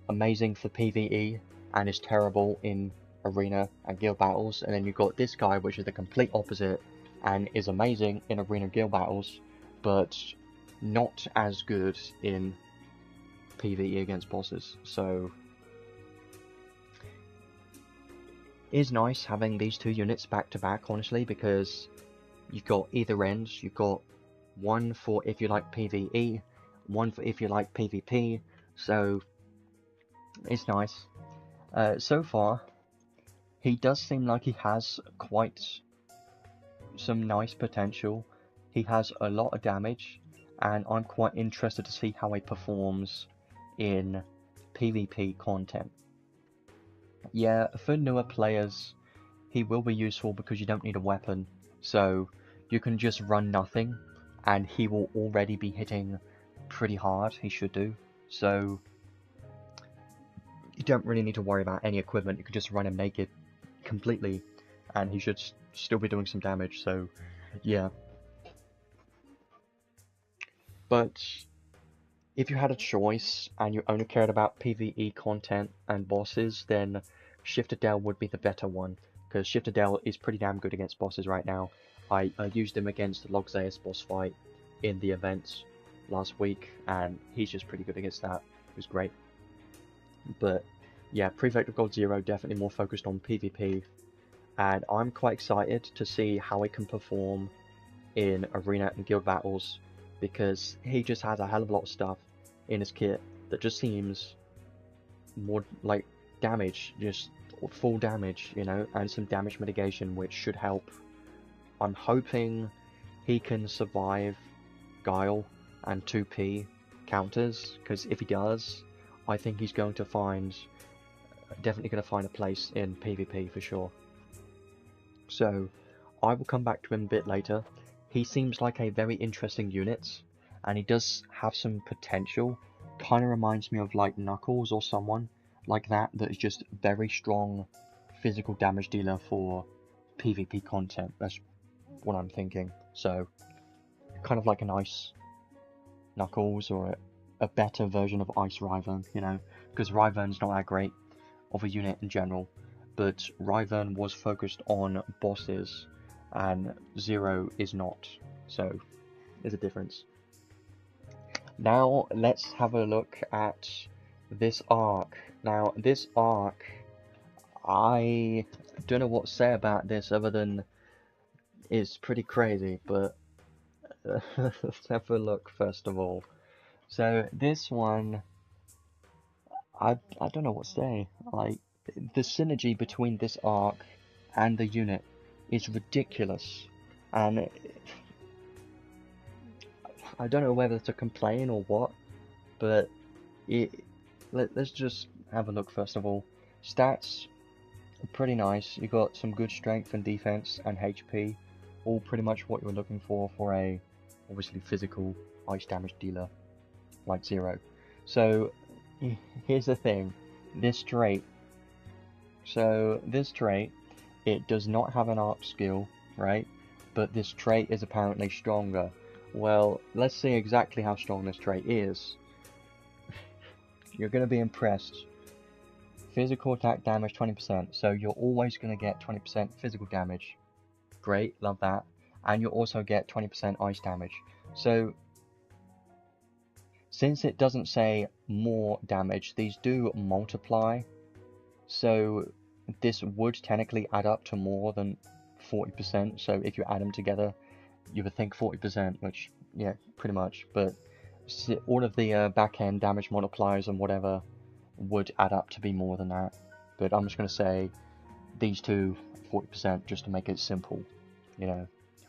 [SPEAKER 1] amazing for PvE, and is terrible in arena and guild battles, and then you've got this guy which is the complete opposite and is amazing in arena and guild battles, but not as good in PvE against bosses. So it is nice having these two units back to back, honestly, because you've got either ends. You've got one for if you like PvE, one for if you like PvP, so it's nice. So far, he does seem like he has quite some nice potential. He has a lot of damage, and I'm quite interested to see how he performs in PvP content. Yeah, for newer players, he will be useful because you don't need a weapon, so you can just run nothing, and he will already be hitting pretty hard, he should do, so you don't really need to worry about any equipment. You can just run him naked completely, and he should still be doing some damage, so yeah. But if you had a choice and you only cared about PvE content and bosses, then Shifted Dell would be the better one, because Shifted Dell is pretty damn good against bosses right now. I used him against the Logzaeus boss fight in the event last week, and he's just pretty good against that. It was great. But yeah, Prefect of God 0 definitely more focused on PvP, and I'm quite excited to see how he can perform in arena and guild battles, because he just has a hell of a lot of stuff in his kit that just seems more like damage, just full damage, you know, and some damage mitigation, which should help. I'm hoping he can survive Guile and 2p counters, because if he does, I think he's going to definitely going to find a place in PvP for sure. So I will come back to him a bit later. He seems like a very interesting unit, and he does have some potential. Kind of reminds me of like Knuckles or someone like that is just very strong physical damage dealer for PvP content. That's what I'm thinking. So kind of like an Ice Knuckles, or a better version of Ice Ryvern, you know, because Ryvern's not that great of a unit in general, but Ryvern was focused on bosses and Zero is not, so there's a difference. Now let's have a look at this arc. Now this arc, I don't know what to say about this other than it's pretty crazy, but let's have a look first of all. So this one, I don't know what to say. Like, the synergy between this arc and the unit is ridiculous, and I don't know whether to complain or what, but let's just have a look first of all. Stats are pretty nice. You got some good strength and defense and HP, all pretty much what you're looking for a obviously physical ice damage dealer like Zero. So here's the thing, this trait. So this trait, it does not have an arc skill, right? But this trait is apparently stronger. Well, let's see exactly how strong this trait is. You're going to be impressed. Physical attack damage 20%, so you're always going to get 20% physical damage. Great, love that. And you'll also get 20% ice damage. So since it doesn't say more damage, these do multiply. So this would technically add up to more than 40%. So if you add them together, you would think 40%, which, yeah, pretty much. But all of the back-end damage multipliers and whatever would add up to be more than that. But I'm just going to say these two 40% just to make it simple. You know,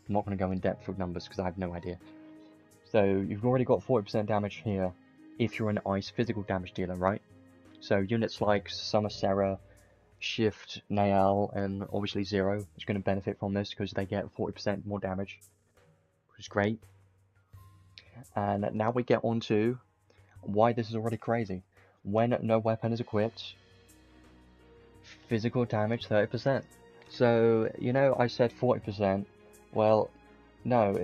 [SPEAKER 1] I'm not going to go in depth with numbers because I have no idea. So you've already got 40% damage here if you're an ice physical damage dealer, right? So units like Summer Sarah, Shift, Nael, and obviously Zero is going to benefit from this because they get 40% more damage, which is great. And now we get on to why this is already crazy. When no weapon is equipped, physical damage 30%. So, you know, I said 40%. Well, no,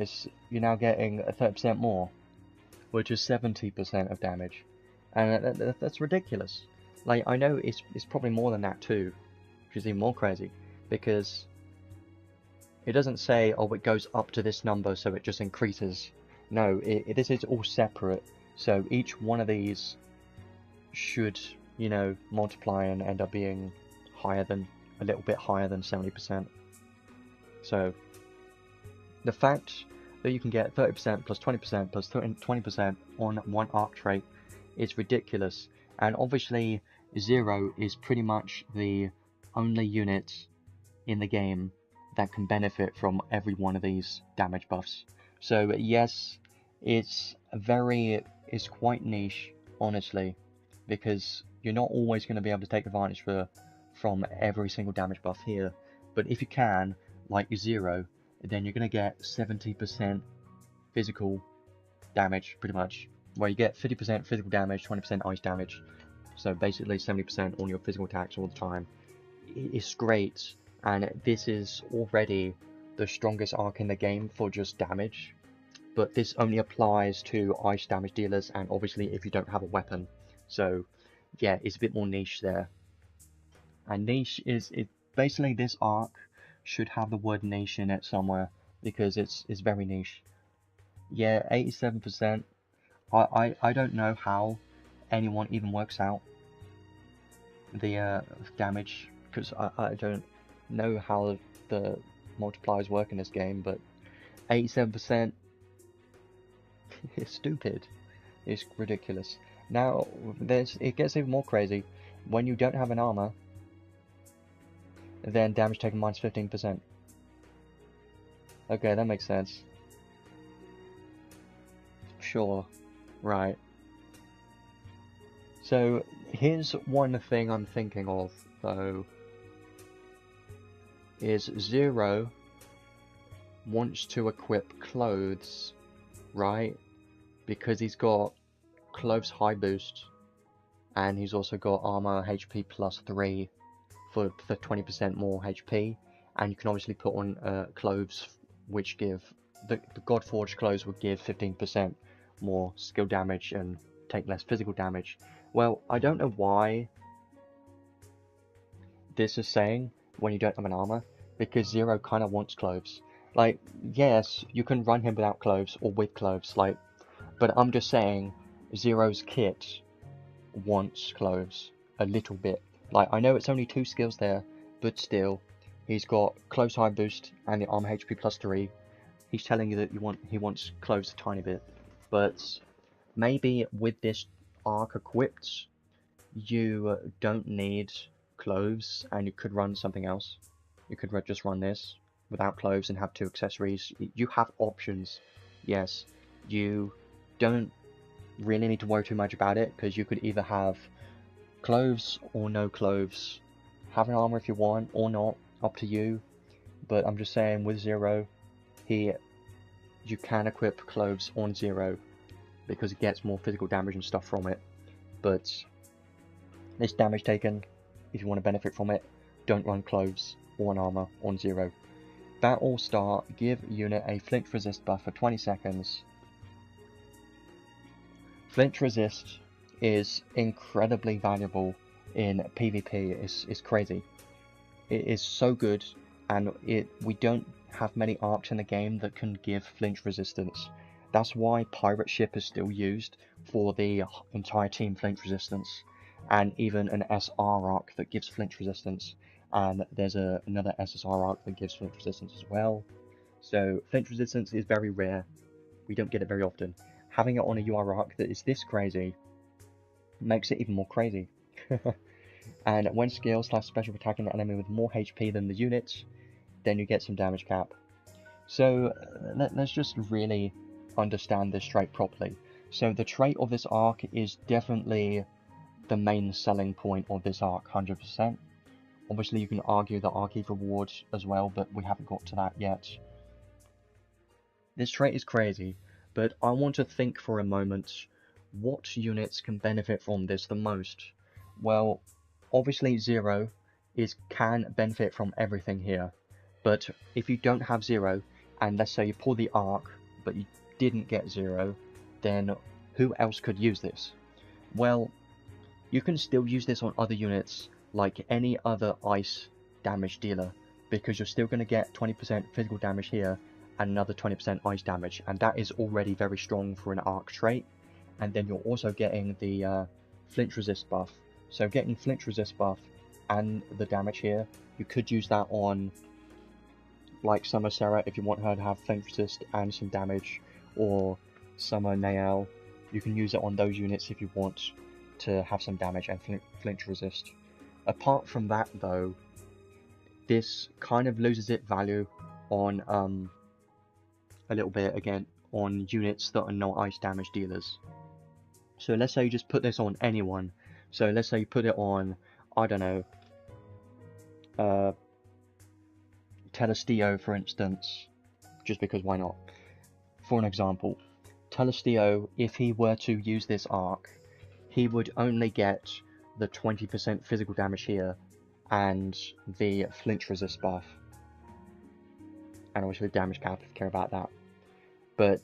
[SPEAKER 1] you're now getting 30% more, which is 70% of damage. And that's ridiculous. Like, I know it's probably more than that too, which is even more crazy, because it doesn't say, oh, it goes up to this number, so it just increases. No, this is all separate. So each one of these should, you know, multiply and end up being higher than, a little bit higher than 70%. So the fact that you can get 30% plus 20% plus 20% on one arc trait is ridiculous. And obviously 0 is pretty much the only unit in the game that can benefit from every one of these damage buffs. So yes, it's quite niche, honestly, because you're not always going to be able to take advantage from every single damage buff here. But if you can, like 0, then you're going to get 70% physical damage, pretty much, where you get 50% physical damage, 20% ice damage, so basically 70% on your physical attacks all the time. It's great, and this is already the strongest arc in the game for just damage, but this only applies to ice damage dealers, and obviously if you don't have a weapon. So yeah, it's a bit more niche there. And niche is, basically this arc should have the word niche in it somewhere, because it's very niche. Yeah, 87%. I don't know how anyone even works out the damage, because I don't know how the multipliers work in this game, but 87% is stupid. It's ridiculous. Now, it gets even more crazy. When you don't have an armor, then damage taken minus 15%. Okay, that makes sense. Sure. Right. So, here's one thing I'm thinking of, though, is 0 wants to equip clothes, right? Because he's got clothes high boost, and he's also got armor HP plus 3 for 20% more HP, and you can obviously put on clothes which give, the Godforged clothes would give 15% more skill damage and take less physical damage. Well, I don't know why this is saying when you don't have an armor, because 0 kind of wants clothes. Like, yes, you can run him without clothes or with clothes, like, but I'm just saying 0's kit wants clothes a little bit. Like, I know it's only 2 skills there, but still, he's got clothes high boost and the armor HP plus 3. He's telling you that he wants clothes a tiny bit. But maybe with this arc equipped, you don't need clothes, and you could run something else. You could just run this without clothes and have 2 accessories. You have options. Yes, you don't really need to worry too much about it, because you could either have clothes or no clothes. Have an armor if you want, or not, up to you. But I'm just saying, with 0, you can equip clothes on 0, because it gets more physical damage and stuff from it. But this damage taken, if you want to benefit from it, don't run clothes or an armor on 0. Battle start, give unit a flinch resist buff for 20 seconds. Flinch resist is incredibly valuable in PvP. It's crazy. It is so good, and we don't have many arcs in the game that can give flinch resistance. That's why Pirate Ship is still used for the entire team flinch resistance, and even an SR arc that gives flinch resistance, and there's another SSR arc that gives flinch resistance as well. So flinch resistance is very rare. We don't get it very often. Having it on a UR arc that is this crazy makes it even more crazy. And when skill/special attacking an enemy with more HP than the units, then you get some damage cap. So let's just really understand this trait properly. So the trait of this arc is definitely the main selling point of this arc, 100%. Obviously you can argue the Archive reward as well, but we haven't got to that yet. This trait is crazy, but I want to think for a moment, what units can benefit from this the most? Well, obviously 0 can benefit from everything here, but if you don't have 0, and let's say you pull the arc, but you didn't get 0, then who else could use this? Well, you can still use this on other units, like any other ice damage dealer, because you're still going to get 20% physical damage here and another 20% ice damage, and that is already very strong for an arc trait. And then you're also getting the flinch resist buff. So getting flinch resist buff and the damage here, you could use that on like Summer Sarah if you want her to have flinch resist and some damage, or Summer Nael. You can use it on those units if you want to have some damage and flinch resist. Apart from that though, this kind of loses its value on a little bit again on units that are not ice damage dealers. So let's say you just put this on anyone. So let's say you put it on, I don't know, Telestio for instance, just because why not? For an example, Telestio, if he were to use this arc, he would only get the 20% physical damage here and the flinch resist buff, and obviously damage cap if you care about that. But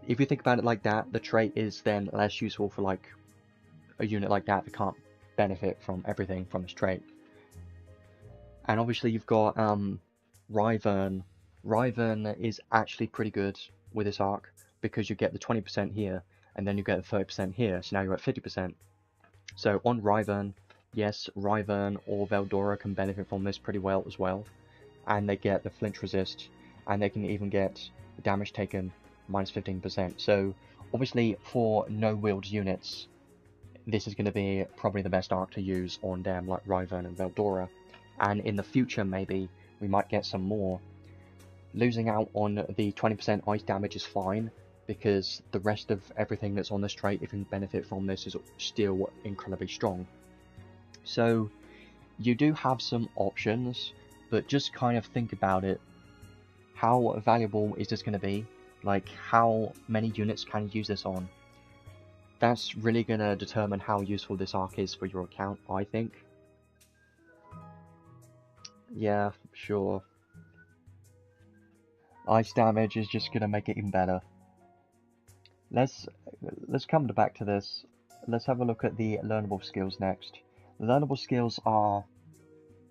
[SPEAKER 1] if you think about it like that, the trait is then less useful for like a unit like that can't benefit from everything from this trait. And obviously you've got Ryvern. Ryvern is actually pretty good with this arc because you get the 20% here and then you get the 30% here, so now you're at 50%. So on Ryvern, yes, Ryvern or Veldora can benefit from this pretty well as well, and they get the flinch resist, and they can even get the damage taken minus 15%. So obviously for no-wield units, this is going to be probably the best arc to use on them, like Ryvern and Veldora. And in the future maybe we might get some more. Losing out on the 20% ice damage is fine, because the rest of everything that's on this trait, if you can benefit from this, is still incredibly strong. So you do have some options, but just kind of think about it. How valuable is this going to be? Like, how many units can you use this on? That's really going to determine how useful this arc is for your account, I think. Yeah, sure. Ice damage is just going to make it even better. Let's come back to this. Let's have a look at the learnable skills next. The learnable skills are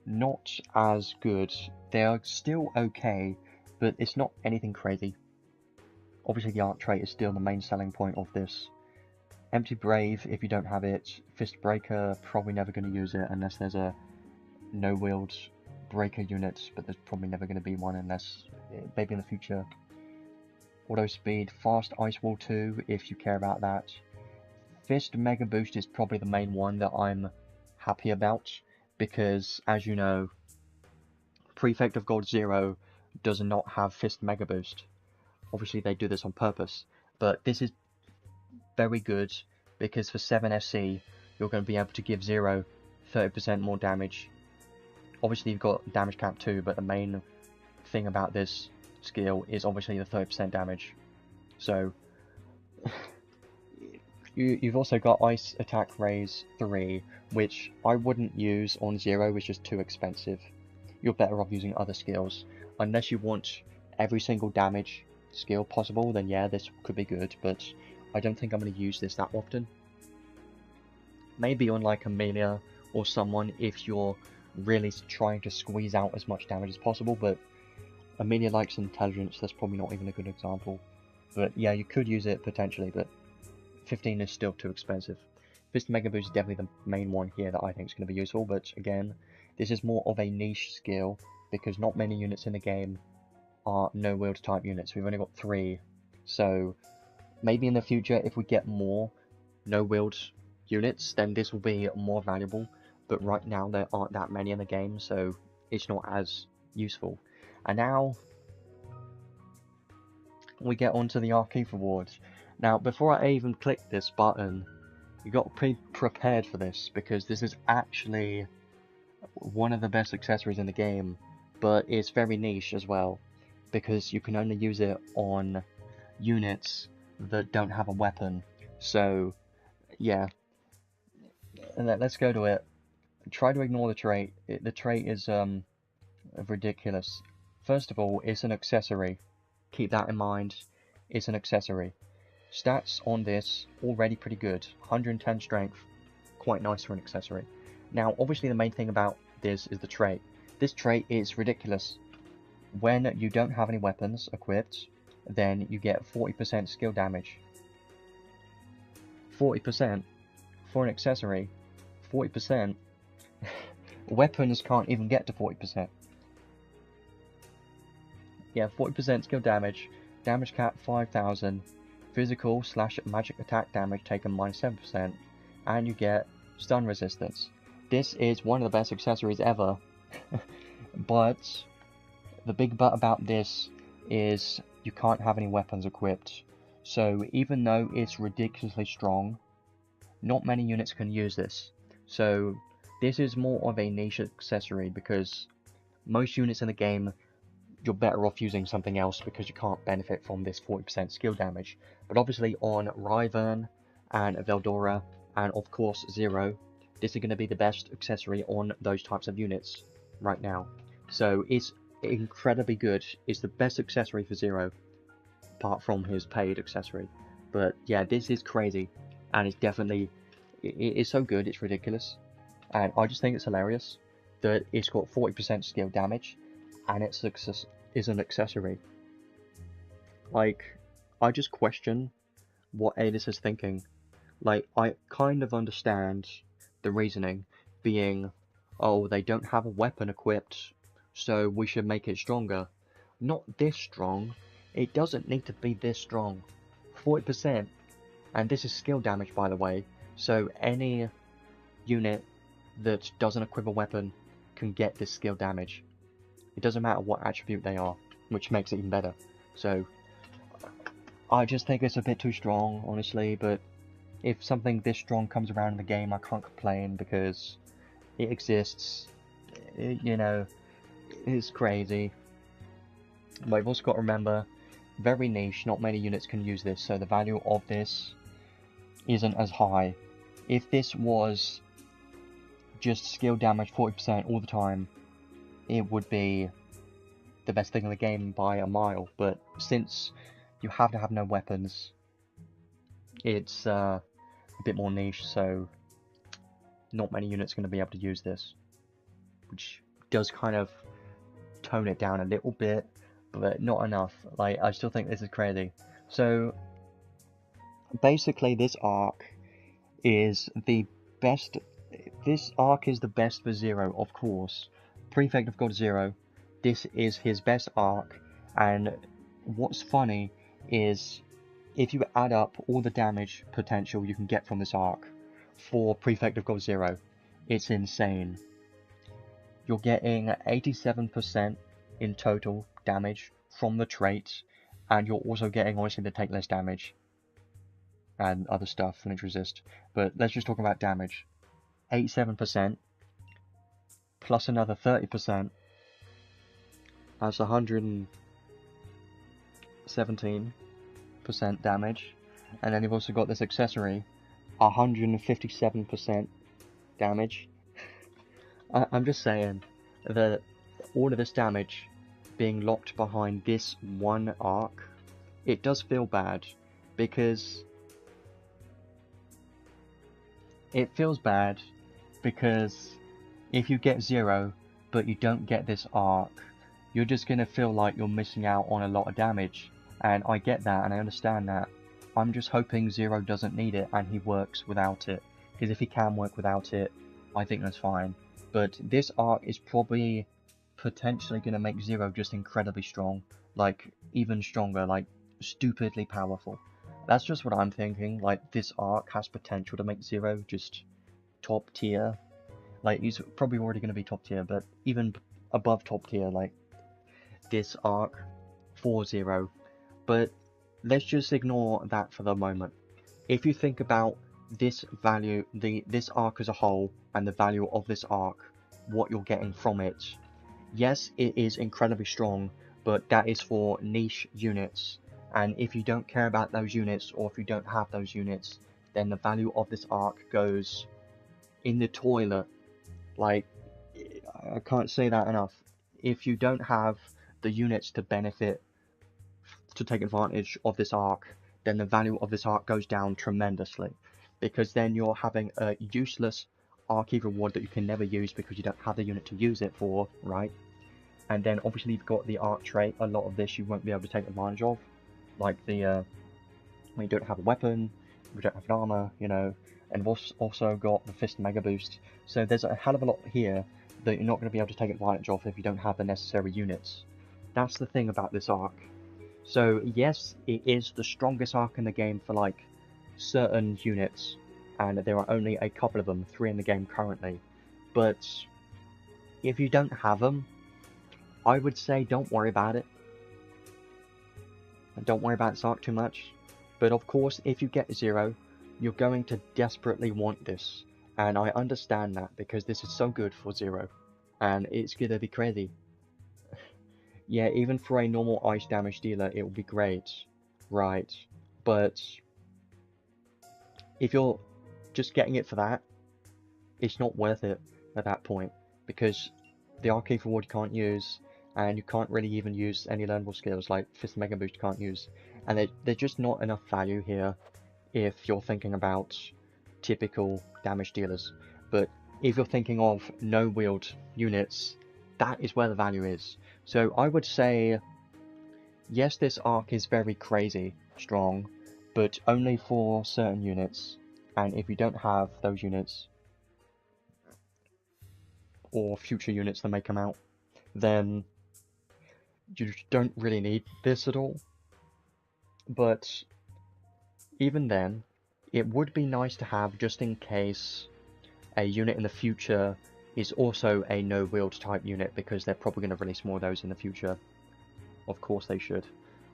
[SPEAKER 1] not as good. They are still okay, but it's not anything crazy. Obviously the arc trait is still the main selling point of this. Empty Brave, if you don't have it. Fist Breaker, probably never going to use it unless there's a no-wield breaker unit, but there's probably never going to be one unless maybe in the future. Auto Speed, Fast Ice Wall 2 if you care about that. Fist Mega Boost is probably the main one that I'm happy about, because as you know, Prefect of God 0 does not have Fist Mega Boost. Obviously they do this on purpose, but this is very good because for 7 SC you're going to be able to give 0 30% more damage. Obviously you've got damage cap too, but the main thing about this skill is obviously the 30% damage. So you've also got Ice Attack Raise 3, which I wouldn't use on 0, it's just too expensive. You're better off using other skills. Unless you want every single damage skill possible, then yeah, this could be good, but I don't think I'm going to use this that often. Maybe on like Amelia or someone if you're really trying to squeeze out as much damage as possible, but Amelia likes intelligence, that's probably not even a good example. But yeah, you could use it potentially, but 15 is still too expensive. Fist Mega Boost is definitely the main one here that I think is going to be useful, but again, this is more of a niche skill, because not many units in the game are no-wield type units. We've only got 3, so maybe in the future if we get more no-wield units, then this will be more valuable, but right now there aren't that many in the game, so it's not as useful. And now we get onto the Archive rewards. Now before I even click this button, you got to be prepared for this, because this is actually one of the best accessories in the game, but it's very niche as well, because you can only use it on units that don't have a weapon. So yeah, and let's go to it. Try to ignore the trait. The trait is ridiculous. First of all, it's an accessory. Keep that in mind. It's an accessory. Stats on this already pretty good. 110 strength, quite nice for an accessory. Now, obviously the main thing about this is the trait. This trait is ridiculous. When you don't have any weapons equipped, then you get 40% skill damage. 40% for an accessory. 40%. Weapons can't even get to 40%. Yeah, 40% skill damage. Damage cap 5000. Physical / magic attack damage taken -7%. And you get stun resistance. This is one of the best accessories ever. But the big but about this is you can't have any weapons equipped. So even though it's ridiculously strong, not many units can use this. So this is more of a niche accessory because most units in the game, you're better off using something else because you can't benefit from this 40% skill damage. But obviously on Ryvern and Veldora and of course Zero, this is going to be the best accessory on those types of units right now. So it's incredibly good. It's the best accessory for Zero, apart from his paid accessory. But yeah, this is crazy, and it's definitely, it's so good, it's ridiculous. And I just think it's hilarious that it's got 40% skill damage, and it's an accessory. Like, I just question what Adis is thinking. Like, I kind of understand the reasoning being, oh, they don't have a weapon equipped, so we should make it stronger. Not this strong. It doesn't need to be this strong. 40%, and this is skill damage, by the way, so any unit that doesn't equip a weapon can get this skill damage. It doesn't matter what attribute they are, which makes it even better. So I just think it's a bit too strong, honestly, but if something this strong comes around in the game, I can't complain because it exists. You know, it's crazy. But you've also got to remember, very niche, not many units can use this, so the value of this isn't as high. If this was just skill damage 40% all the time, it would be the best thing in the game by a mile, but since you have to have no weapons, it's a bit more niche, so not many units are going to be able to use this, which does kind of tone it down a little bit, but not enough. Like, I still think this is crazy. So basically this arc is the best. This arc is the best for Zero, of course. Prefect of God Zero, this is his best arc, and what's funny is if you add up all the damage potential you can get from this arc for Prefect of God Zero, it's insane. You're getting 87% in total damage from the traits, and you're also getting, obviously, the take less damage and other stuff, flinch resist, but let's just talk about damage. 87% plus another 30%, that's 117% damage, and then you've also got this accessory, 157% damage. I'm just saying that all of this damage being locked behind this one arc, it does feel bad, because if you get Zero but you don't get this arc, you're just gonna feel like you're missing out on a lot of damage, and I get that and I understand that. I'm just hoping Zero doesn't need it and he works without it, because if he can work without it, I think that's fine. But this arc is probably potentially going to make Zero just incredibly strong, like even stronger, like stupidly powerful. That's just what I'm thinking. Like, this arc has potential to make Zero just top tier. Like, he's probably already going to be top tier, but even above top tier, like this arc for Zero. But let's just ignore that for the moment. If you think about this value, this arc as a whole, and the value of this arc, what you're getting from it, yes, it is incredibly strong, but that is for niche units, and if you don't care about those units, or if you don't have those units, then the value of this arc goes in the toilet. Like, I can't say that enough. If you don't have the units to benefit, to take advantage of this arc, then the value of this arc goes down tremendously, because then you're having a useless Archive reward that you can never use because you don't have the unit to use it for, right? And then obviously you've got the arc trait. A lot of this you won't be able to take advantage of, like the when you don't have a weapon, you don't have an armor, you know, and we've also got the Fist Mega Boost. So there's a hell of a lot here that you're not going to be able to take advantage of if you don't have the necessary units. That's the thing about this arc. So yes, it is the strongest arc in the game for like certain units, and there are only a couple of them, 3 in the game currently. But if you don't have them, I would say don't worry about it. Don't worry about this arc too much. But of course, if you get 0, you're going to desperately want this. And I understand that because this is so good for 0. And it's gonna be crazy. Yeah, even for a normal ice damage dealer, it will be great. Right. But if you're just getting it for that, it's not worth it at that point. Because the Archive reward you can't use, and you can't really even use any learnable skills like Fist Mega Boost you can't use. And there's just not enough value here if you're thinking about typical damage dealers. But if you're thinking of no-wield units, that is where the value is. So I would say, yes, this arc is very crazy strong, but only for certain units. And if you don't have those units, or future units that may come out, then you don't really need this at all. But even then, it would be nice to have just in case a unit in the future is also a no-wield type unit, because they're probably going to release more of those in the future. Of course they should.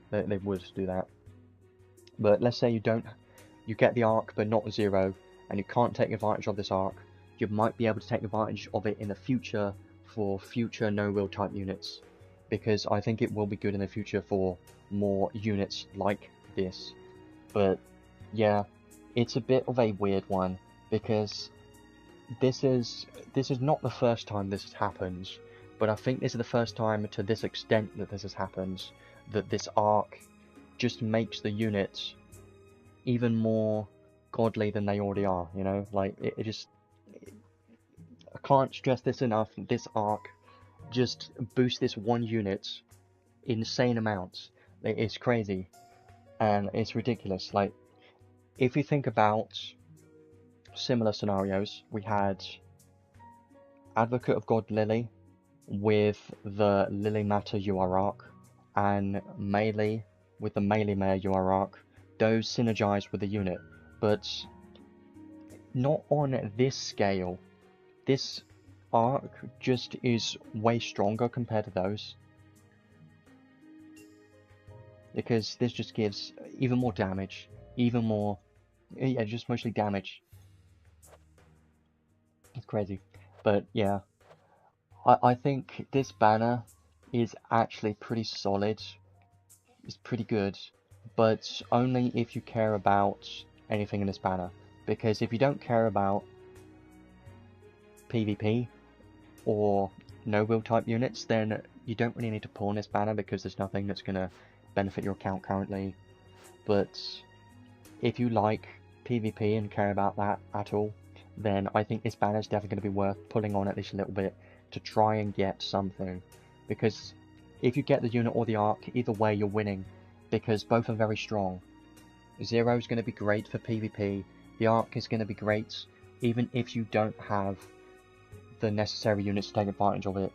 [SPEAKER 1] They would do that. But let's say you get the arc but not 0, and you can't take advantage of this arc, you might be able to take advantage of it in the future for future no-wield type units. Because I think it will be good in the future for more units like this. But yeah, it's a bit of a weird one, because this is not the first time this has happened, but I think this is the first time to this extent that this has happened, that this arc just makes the units even more godly than they already are, you know? Like, it just... I can't stress this enough, this arc just boosts this one unit insane amounts. It's crazy, and it's ridiculous. Like, if you think about similar scenarios, we had Advocate of God Lily with the Lily Matter UR arc, and Melee with the Melee Mare UR arc. Those synergize with the unit, but not on this scale. This arc just is way stronger compared to those, because this just gives even more damage, even more, yeah, just mostly damage. It's crazy. But yeah, I think this banner is actually pretty solid. It's pretty good, but only if you care about anything in this banner. Because if you don't care about PvP or no-wield type units, then you don't really need to pull on this banner, because there's nothing that's going to benefit your account currently. But if you like PvP and care about that at all, then I think this banner is definitely going to be worth pulling on at least a little bit to try and get something. Because if you get the unit or the arc, either way you're winning, because both are very strong. 0 is going to be great for PvP, the arc is going to be great even if you don't have the necessary units to take advantage of it.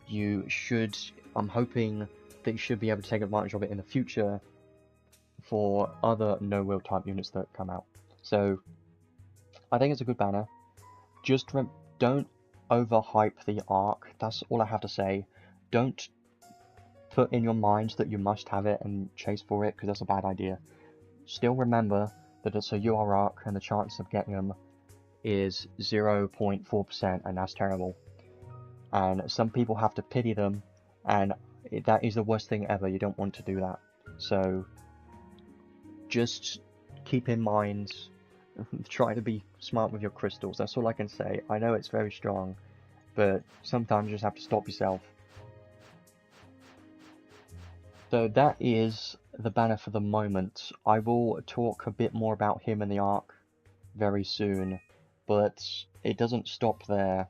[SPEAKER 1] You should, I'm hoping that you should be able to take advantage of it in the future for other no-wield type units that come out. So I think it's a good banner. Just don't overhype the arc, that's all I have to say. Don't put in your minds that you must have it and chase for it, because that's a bad idea. Still remember that it's a UR arc and the chance of getting them is 0.4%, and that's terrible. And some people have to pity them, and that is the worst thing ever. You don't want to do that. So just keep in mind, try to be smart with your crystals. That's all I can say. I know it's very strong, but sometimes you just have to stop yourself. So that is the banner for the moment. I will talk a bit more about him and the arc very soon, but it doesn't stop there.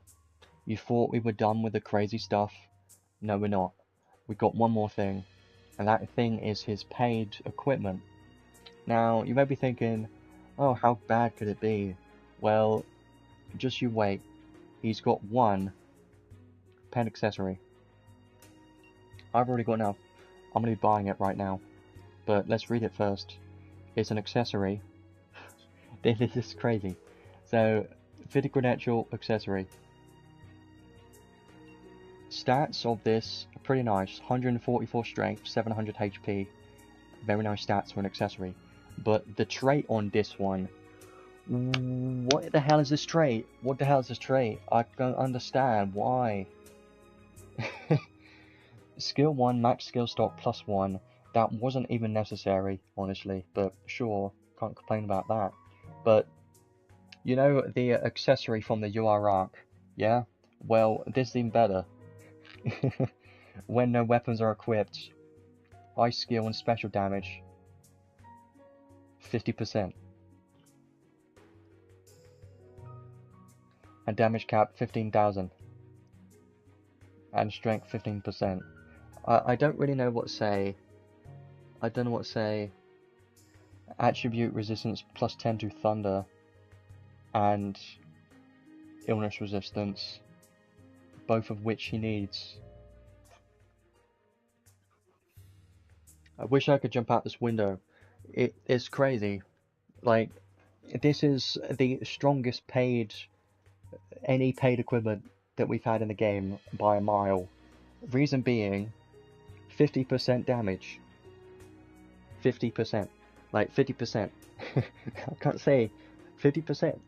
[SPEAKER 1] You thought we were done with the crazy stuff? No, we're not. We got one more thing, and that thing is his paid equipment. Now, you may be thinking, oh, how bad could it be? Well, just you wait. He's got one paid accessory. I've already got enough. I'm going to be buying it right now. But let's read it first. It's an accessory. This is crazy. So, 50 credential accessory. Stats of this are pretty nice. 144 strength, 700 HP. Very nice stats for an accessory. But the trait on this one... What the hell is this trait? What the hell is this trait? I don't understand. Why? Skill 1, max skill stock +1. That wasn't even necessary, honestly. But sure, can't complain about that. But, you know the accessory from the UR arc? Yeah? Well, this is even better. When no weapons are equipped, ice skill and special damage 50%, and damage cap 15,000, and strength 15%. I don't really know what to say. I don't know what to say. Attribute resistance +10 to thunder, and illness resistance, both of which he needs. I wish I could jump out this window. It's crazy. Like, this is the strongest any paid equipment that we've had in the game by a mile. Reason being, 50% damage. 50%. Like, 50%. I can't say 50%.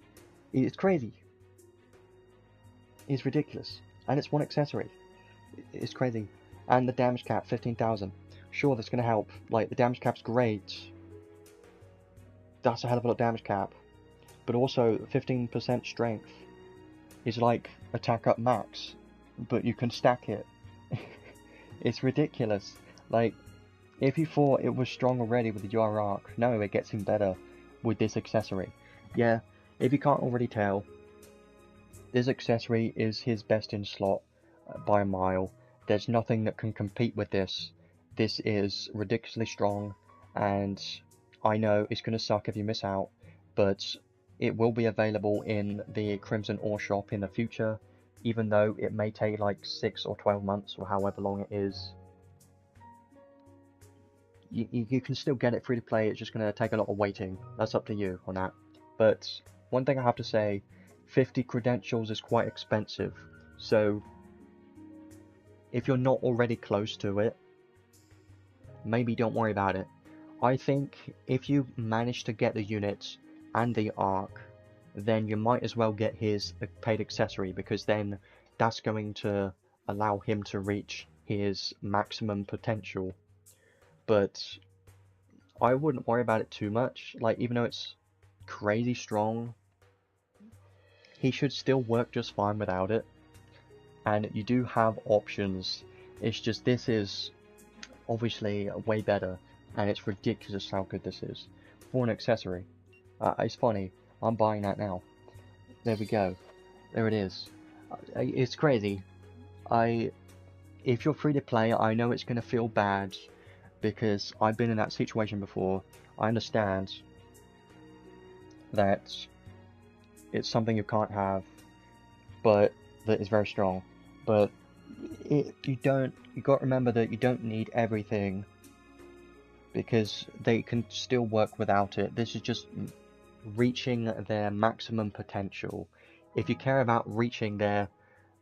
[SPEAKER 1] It's crazy. It's ridiculous. And it's one accessory. It's crazy. And the damage cap, 15,000. Sure, that's going to help. Like, the damage cap's great. That's a hell of a lot of damage cap. But also, 15% strength is like attack up max. But you can stack it. It's ridiculous. Like, if you thought it was strong already with the UR arc, no, it gets even better with this accessory. Yeah, if you can't already tell, this accessory is his best in slot by a mile. There's nothing that can compete with this. This is ridiculously strong, and I know it's going to suck if you miss out, but it will be available in the Crimson Ore shop in the future, even though it may take like 6 or 12 months or however long it is. You can still get it free to play, it's just going to take a lot of waiting. That's up to you on that. But one thing I have to say, 50 credentials is quite expensive, so if you're not already close to it, maybe don't worry about it. I think if you manage to get the units and the arc, then you might as well get his paid accessory, because then that's going to allow him to reach his maximum potential. But I wouldn't worry about it too much. Like, even though it's crazy strong, he should still work just fine without it. And you do have options. It's just this is obviously way better, and it's ridiculous how good this is for an accessory. It's funny, I'm buying that now. There we go. There it is. It's crazy. If you're free to play, I know it's going to feel bad, because I've been in that situation before. I understand that it's something you can't have, but that is very strong. But you got to remember that you don't need everything, because they can still work without it. This is just reaching their maximum potential. If you care about reaching their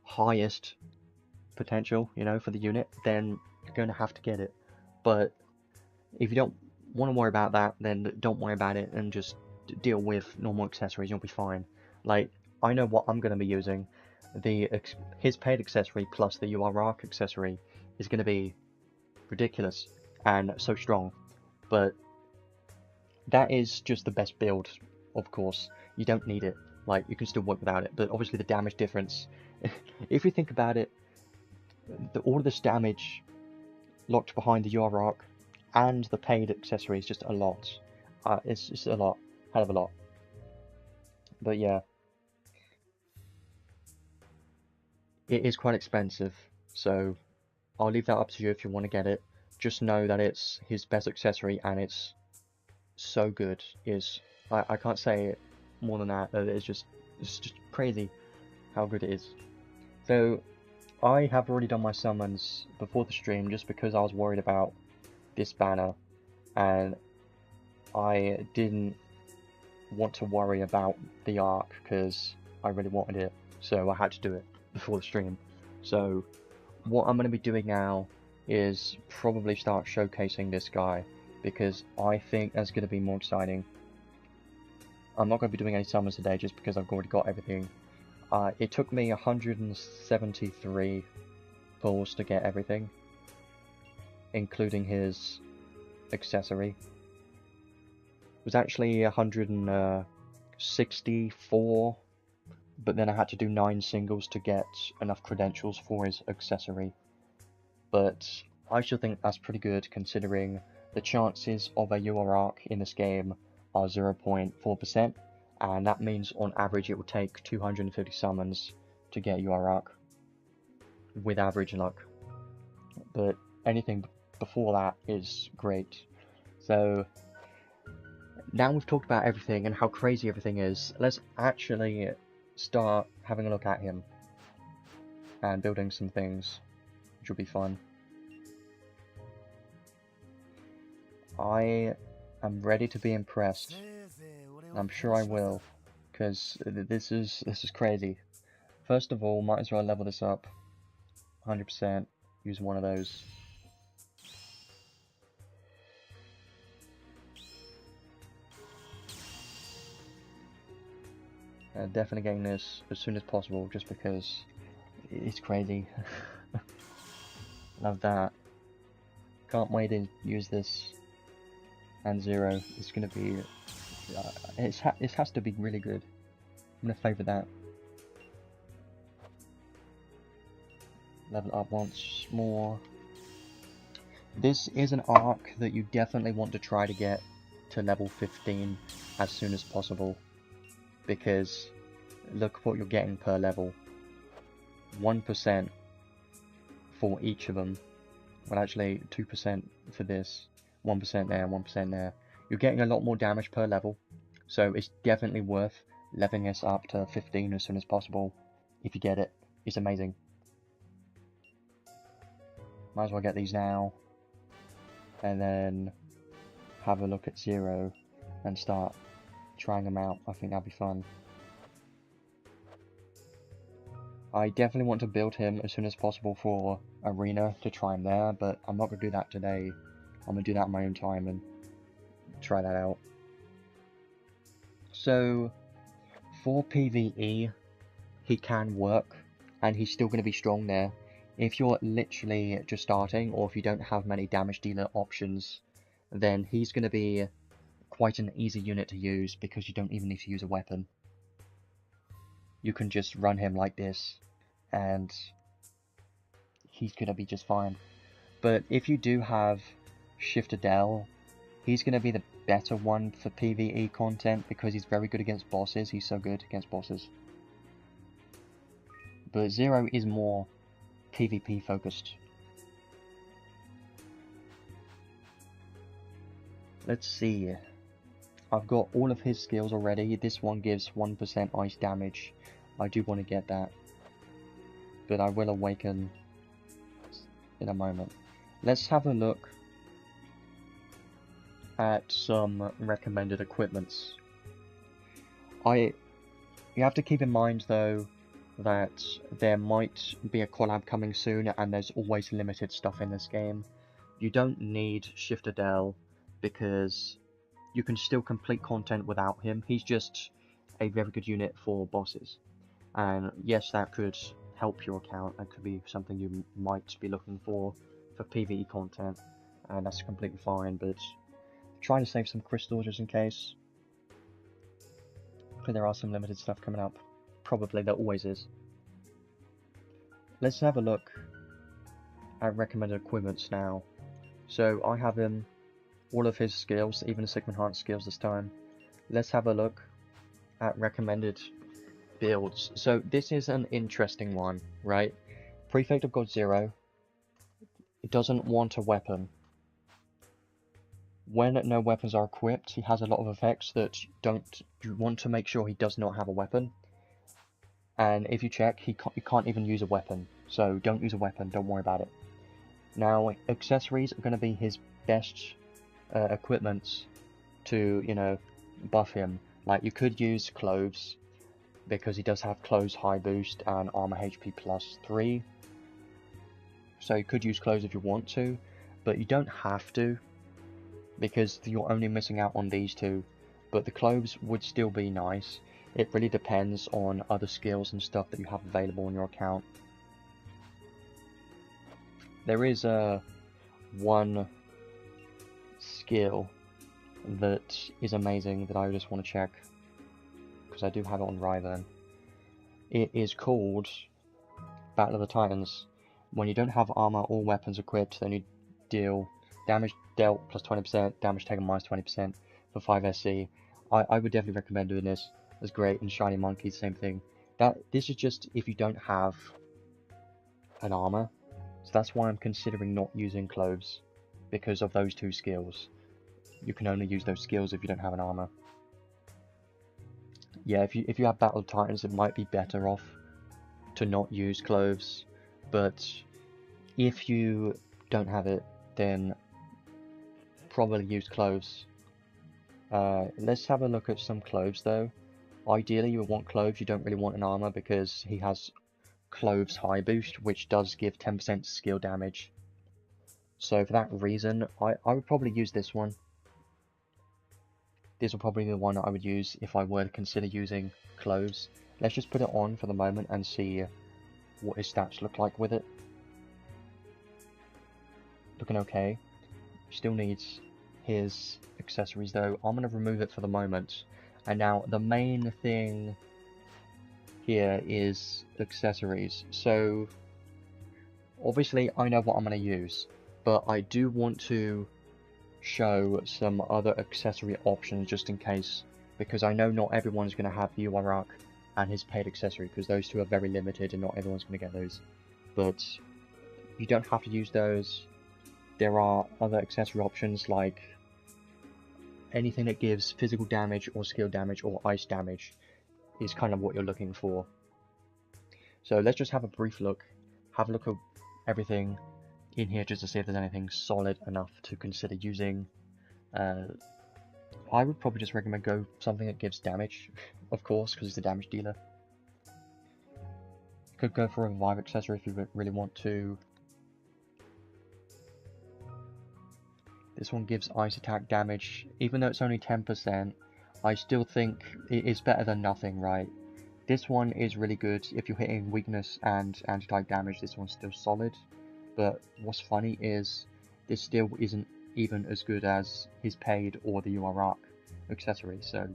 [SPEAKER 1] highest potential, you know, for the unit, then you're going to have to get it. But if you don't want to worry about that, then don't worry about it and just deal with normal accessories. You'll be fine. Like, I know what I'm going to be using. His paid accessory plus the UR arc accessory is going to be ridiculous and so strong. But that is just the best build, of course. You don't need it. Like, you can still work without it. But obviously the damage difference, if you think about it, all of this damage locked behind the UR arc and the paid accessory is just a lot. It's just a lot. Hell of a lot. But yeah. it is quite expensive, so I'll leave that up to you if you want to get it. Just know that it's his best accessory and it's so good. I can't say it more than that. It's just crazy how good it is. So I have already done my summons before the stream just because I was worried about this banner, and I didn't want to worry about the arc because I really wanted it, so I had to do it before the stream. So what I'm going to be doing now is probably start showcasing this guy, because I think that's going to be more exciting. I'm not going to be doing any summons today just because I've already got everything. It took me 173 pulls to get everything, including his accessory. It was actually 164, but then I had to do 9 singles to get enough credentials for his accessory. But I still think that's pretty good considering the chances of a UR arc in this game are 0.4%, and that means on average it will take 250 summons to get UR arc with average luck. But anything before that is great. So now we've talked about everything and how crazy everything is, let's actually start having a look at him and building some things, which will be fun. I am ready to be impressed. I'm sure I will, because this is crazy. First of all, might as well level this up 100%, use one of those. Definitely getting this as soon as possible just because it's crazy. Love that. Can't wait to use this. And 0, it's gonna be, it has to be really good. I'm gonna favour that. Level up once more. This is an arc that you definitely want to try to get to level 15 as soon as possible, because look what you're getting per level. 1% for each of them. Well, actually 2% for this. 1% there, 1% there. You're getting a lot more damage per level, so it's definitely worth leveling this up to 15 as soon as possible. If you get it, it's amazing. Might as well get these now, and then have a look at 0 and start trying them out. I think that'd be fun. I definitely want to build him as soon as possible for Arena to try him there, but I'm not going to do that today. I'm going to do that on my own time and try that out. So, for PvE, he can work, and he's still going to be strong there. If you're literally just starting, or if you don't have many damage dealer options, then he's going to be quite an easy unit to use because you don't even need to use a weapon. You can just run him like this, and he's going to be just fine. But if you do have Shift Adele, he's going to be the better one for PvE content because he's very good against bosses. He's so good against bosses. But 0 is more PvP focused. Let's see. I've got all of his skills already. This one gives 1% ice damage. I do want to get that, but I will awaken in a moment. Let's have a look at some recommended equipments. You have to keep in mind though that there might be a collab coming soon, and there's always limited stuff in this game. You don't need Shift Adele because you can still complete content without him. He's just a very good unit for bosses, and yes, that could help your account. That could be something you might be looking for PvE content, and that's completely fine, but try to save some crystals just in case, because there are some limited stuff coming up. Probably, there always is. Let's have a look at recommended equipments now. So I have him, all of his skills, even the Sigma Enhanced skills this time. Let's have a look at recommended builds. So this is an interesting one, right? Prefect of God 0, it doesn't want a weapon. When no weapons are equipped, he has a lot of effects that you want to make sure he does not have a weapon. And if you check, he can't even use a weapon. So don't use a weapon, don't worry about it. Now, accessories are going to be his best equipments to, you know, buff him. Like, you could use clothes, because he does have clothes high boost and armor HP plus 3. So you could use clothes if you want to, but you don't have to, because you're only missing out on these two. But the clothes would still be nice. It really depends on other skills and stuff that you have available on your account. There is one skill that is amazing that I just want to check, because I do have it on Ryvern. It is called Battle of the Titans. When you don't have armor or weapons equipped, then you deal damage dealt plus 20%, damage taken minus 20% for 5 SC. I would definitely recommend doing this. It's great. And Shiny Monkey, same thing. This is just if you don't have an armor. So that's why I'm considering not using clothes, because of those two skills. You can only use those skills if you don't have an armor. Yeah, if you have Battle of Titans, it might be better off to not use clothes, but if you don't have it, then probably use clothes. Let's have a look at some clothes though. Ideally you would want clothes, you don't really want an armor, because he has clothes high boost, which does give 10% skill damage. So for that reason, I would probably use this one. This will probably be the one that I would use if I were to consider using clothes. Let's just put it on for the moment and see what his stats look like with it. Looking okay. Still needs his accessories though. I'm going to remove it for the moment. And now the main thing here is accessories. So obviously I know what I'm going to use, but I do want to show some other accessory options just in case, because I know not everyone's going to have the URAC and his paid accessory, because those two are very limited and not everyone's going to get those. But you don't have to use those. There are other accessory options, like anything that gives physical damage or skill damage or ice damage is kind of what you're looking for. So let's just have a brief look, have a look at everything in here just to see if there's anything solid enough to consider using. I would probably just recommend go something that gives damage, of course, because it's a damage dealer. You could go for a revive accessory if you really want to. This one gives ice attack damage, even though it's only 10%, I still think it is better than nothing, right? This one is really good if you're hitting weakness and anti-type damage. This one's still solid, but what's funny is this still isn't even as good as his paid or the URAC accessory, so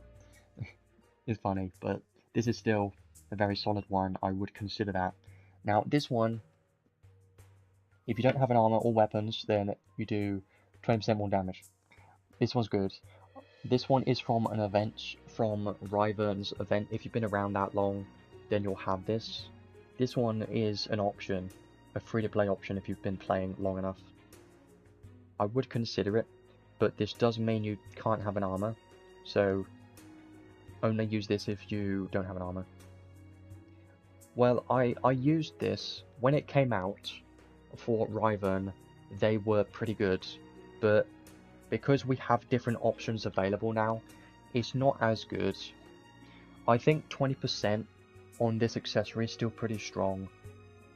[SPEAKER 1] it's funny, but this is still a very solid one. I would consider that. Now this one, if you don't have an armor or weapons, then you do 20% more damage. This one's good. This one is from an event, from Ryvern's event. If you've been around that long, then you'll have this. This one is an option, a free-to-play option if you've been playing long enough. I would consider it, but this does mean you can't have an armor, so only use this if you don't have an armor. Well, I used this when it came out for Ryvern. They were pretty good, but because we have different options available now, it's not as good. I think 20% on this accessory is still pretty strong.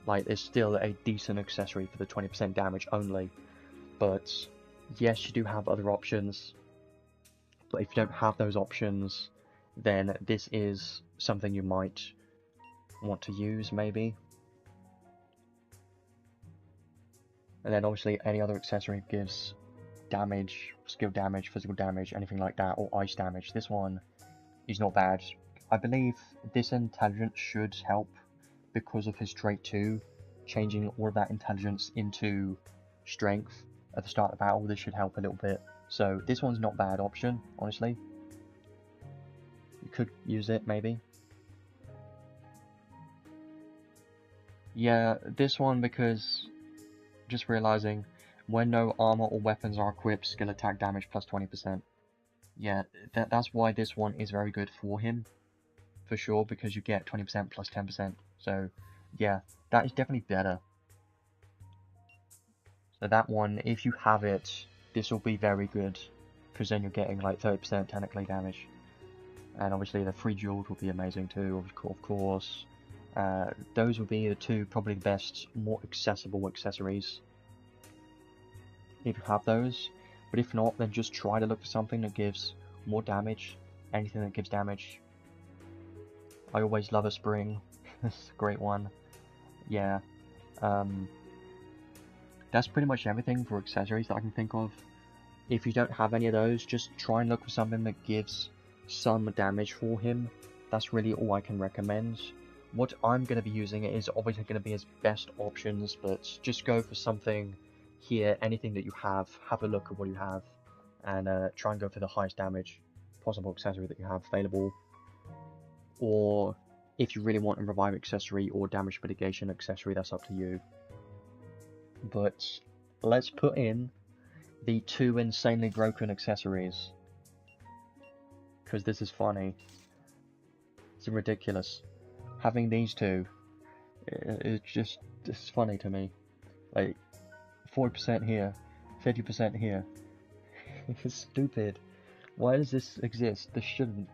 [SPEAKER 1] Like, it's still a decent accessory for the 20% damage only. But yes, you do have other options. But if you don't have those options, then this is something you might want to use, maybe. And then obviously any other accessory gives damage, skill damage, physical damage, anything like that, or ice damage. This one is not bad. I believe this intelligence should help because of his trait 2, changing all of that intelligence into strength at the start of the battle. This should help a little bit. So this one's not a bad option, honestly. You could use it, maybe. Yeah, this one because, just realizing, when no armor or weapons are equipped, skill attack damage plus 20%. Yeah, that's why this one is very good for him, for sure, because you get 20% plus 10%. So, yeah, that is definitely better. So that one, if you have it, this will be very good, because then you're getting like 30% technically damage. And obviously the free jewels will be amazing too, of course. Those will be the two probably the best, more accessible accessories, if you have those. But if not, then just try to look for something that gives more damage, anything that gives damage. I always love a spring, it's a great one. Yeah, that's pretty much everything for accessories that I can think of. If you don't have any of those, just try and look for something that gives some damage for him. That's really all I can recommend. What I'm going to be using is obviously going to be his best options, but just go for something here, anything that you have a look at what you have, and try and go for the highest damage possible accessory that you have available. Or if you really want a revive accessory or damage mitigation accessory, that's up to you. But let's put in the two insanely broken accessories, because this is funny. It's ridiculous. Having these two, it's funny to me. Like, 40% here, 50% here. It's stupid. Why does this exist? This shouldn't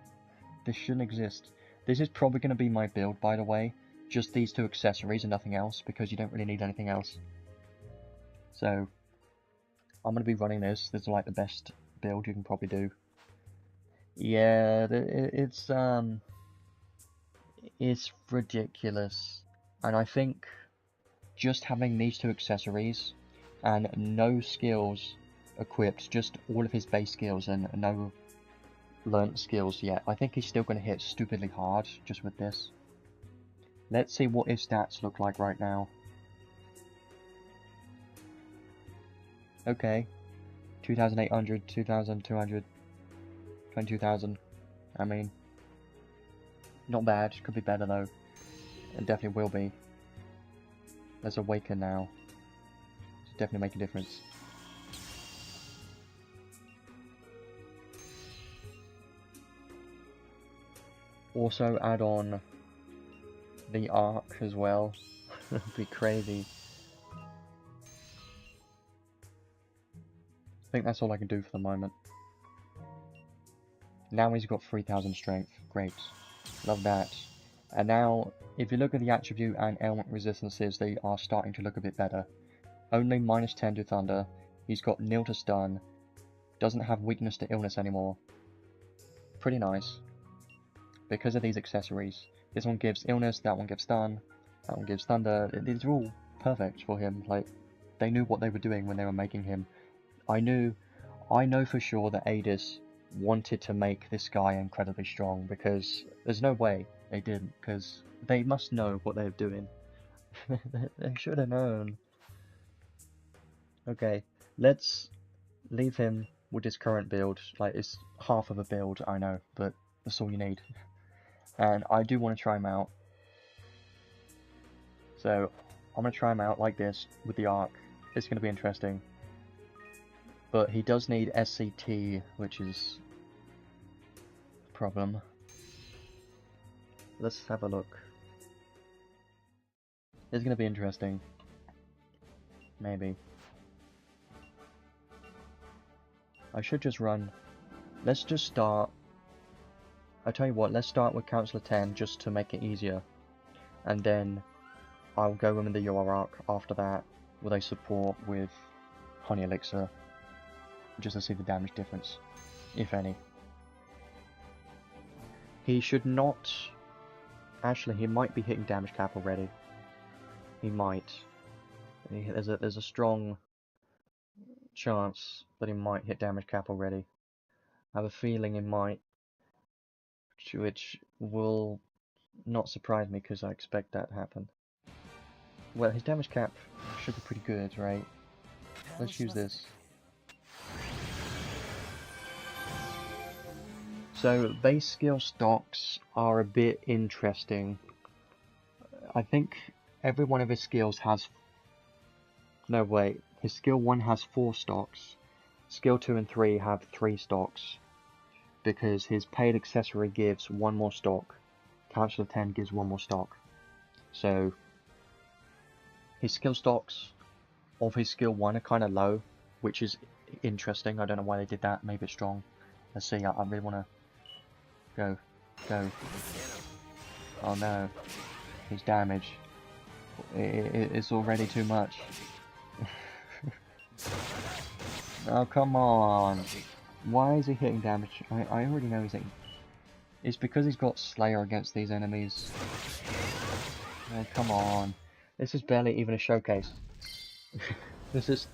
[SPEAKER 1] exist. This is probably going to be my build, by the way. Just these two accessories and nothing else, because you don't really need anything else. So, I'm going to be running this. This is like the best build you can probably do. Yeah, it's ridiculous. And I think just having these two accessories and no skills equipped, just all of his base skills and no learnt skills yet, I think he's still going to hit stupidly hard just with this. Let's see what his stats look like right now. Okay, 2,800, 2,200, 22,000. I mean, not bad. Could be better though. It definitely will be. Let's awaken now. It's definitely make a difference. Also add on the arc as well. That'd be crazy. I think that's all I can do for the moment. Now he's got 3,000 strength. Great. Love that. And now, if you look at the attribute and element resistances, they are starting to look a bit better. Only -10 to thunder. He's got nil to stun. Doesn't have weakness to illness anymore. Pretty nice. Because of these accessories. This one gives illness, that one gives stun, that one gives thunder. These are all perfect for him. Like, they knew what they were doing when they were making him. I know for sure that Adis wanted to make this guy incredibly strong, because there's no way they didn't, because they must know what they're doing. They should have known. Okay, let's leave him with his current build. Like, it's half of a build, I know, but that's all you need. And I do want to try him out. So, I'm going to try him out like this, with the arc. It's going to be interesting. But he does need SCT, which is a problem. Let's have a look. It's going to be interesting. Maybe. I should just run. Let's just start. I'll tell you what, let's start with Councillor 10 just to make it easier. And then I'll go in the UR arc after that with a support with Honey Elixir. Just to see the damage difference, if any. He should not... Actually, he might be hitting damage cap already. He might. There's a strong chance that he might hit damage cap already. I have a feeling he might, which will not surprise me because I expect that to happen. Well, his damage cap should be pretty good, right? Let's use this. So, base skill stocks are a bit interesting. I think every one of his skills has... No, wait. His skill 1 has 4 stocks. Skill 2 and 3 have 3 stocks. Because his paid accessory gives 1 more stock. Council of 10 gives 1 more stock. So, his skill stocks of his skill 1 are kind of low, which is interesting. I don't know why they did that. Maybe it's strong. Let's see. I really want to go. Go. Oh no. His damage. It's already too much. Oh, come on. Why is he hitting damage? I already know he's hitting... It's because he's got Slayer against these enemies. Oh, come on. This is barely even a showcase. This is...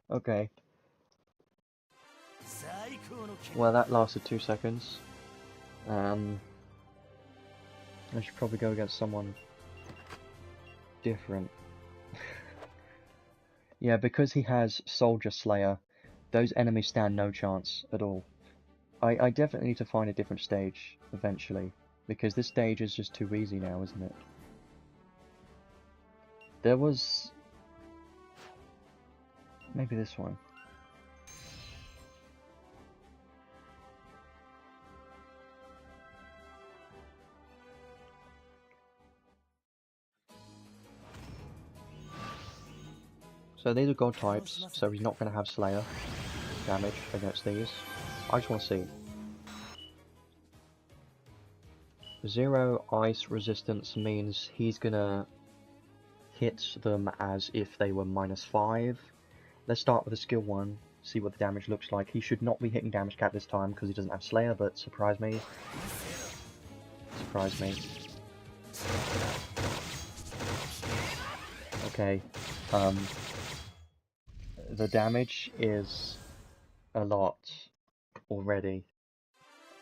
[SPEAKER 1] Okay. Well, that lasted 2 seconds. I should probably go against someone different. Yeah, because he has Soldier Slayer, those enemies stand no chance at all. I definitely need to find a different stage eventually, because this stage is just too easy now, isn't it? There was... maybe this one. So these are god types, so he's not going to have Slayer damage against these. I just want to see. 0 ice resistance means he's going to hit them as if they were -5. Let's start with a skill 1, see what the damage looks like. He should not be hitting damage cap this time because he doesn't have Slayer, but surprise me. Surprise me. Okay, the damage is a lot already,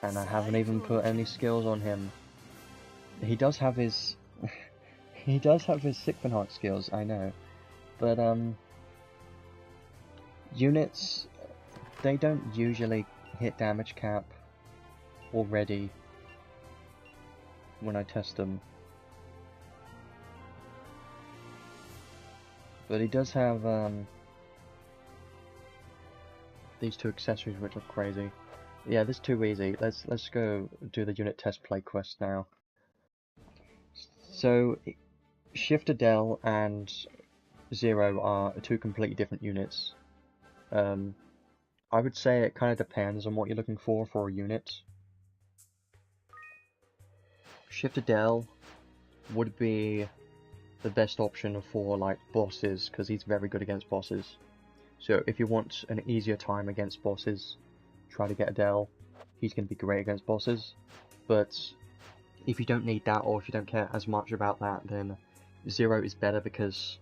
[SPEAKER 1] and I haven't even put any skills on him. He does have his he does have his Sick Heart skills, I know, but units, they don't usually hit damage cap already when I test them. But he does have these 2 accessories which look crazy. Yeah, this is too easy. Let's go do the unit test play quest now. So Shift Adele and 0 are 2 completely different units. I would say it kind of depends on what you're looking for a unit. Shift Adele would be the best option for like bosses, because he's very good against bosses. So if you want an easier time against bosses, try to get Adele. He's going to be great against bosses. But if you don't need that, or if you don't care as much about that, then 0 is better, because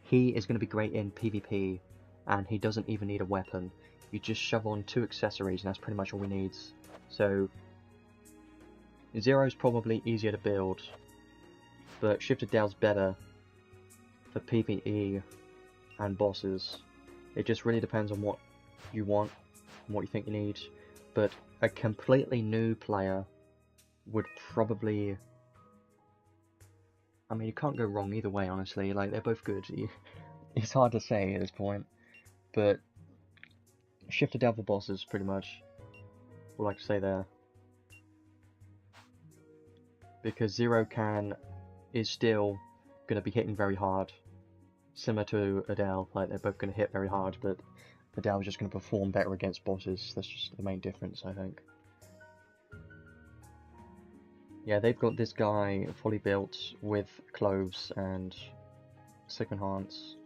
[SPEAKER 1] he is going to be great in PvP, and he doesn't even need a weapon. You just shove on 2 accessories and that's pretty much all he needs. So 0 is probably easier to build, but Shift Adele's better for PvE and bosses. It just really depends on what you want and what you think you need. But a completely new player would probably... I mean, you can't go wrong either way, honestly. Like, they're both good. It's hard to say at this point. But Shift Adele for bosses, pretty much. All I can say there. Because 0 is still going to be hitting very hard. Similar to Adele, like they're both going to hit very hard, but Adele's just going to perform better against bosses. That's just the main difference, I think. Yeah, they've got this guy fully built with cloves and Sick Hearts.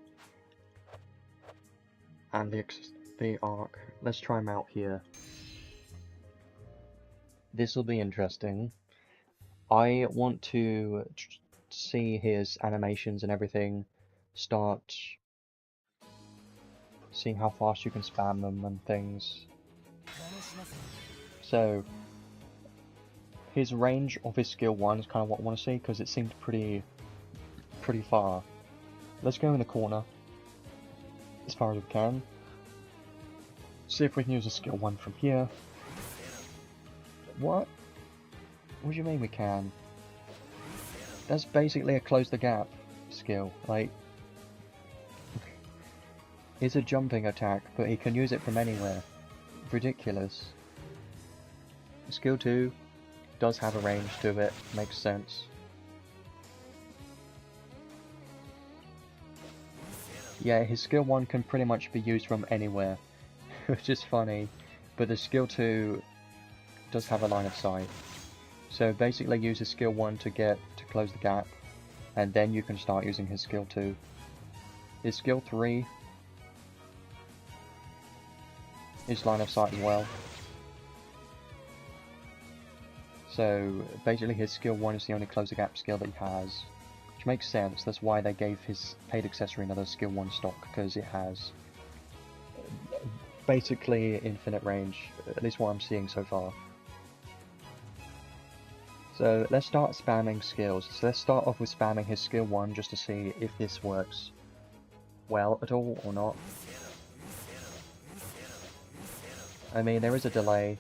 [SPEAKER 1] And the arc. Let's try him out here. This will be interesting. I want to see his animations and everything. Start seeing how fast you can spam them and things. So his range of his skill 1 is kind of what I want to see, because it seemed pretty far. Let's go in the corner as far as we can. See if we can use a skill 1 from here. What? What do you mean we can? That's basically a close the gap skill. Like, it's a jumping attack, but he can use it from anywhere. Ridiculous. Skill 2 does have a range to it, makes sense. Yeah, his skill 1 can pretty much be used from anywhere, which is funny, but the skill 2 does have a line of sight. So basically use his skill 1 to close the gap, and then you can start using his skill 2. His skill 3 is line of sight as well. So basically his skill 1 is the only close the gap skill that he has. Which makes sense, that's why they gave his paid accessory another skill 1 stock, because it has basically infinite range, at least what I'm seeing so far. So let's start spamming skills. So let's start off with spamming his skill 1 just to see if this works well at all or not. I mean, there is a delay.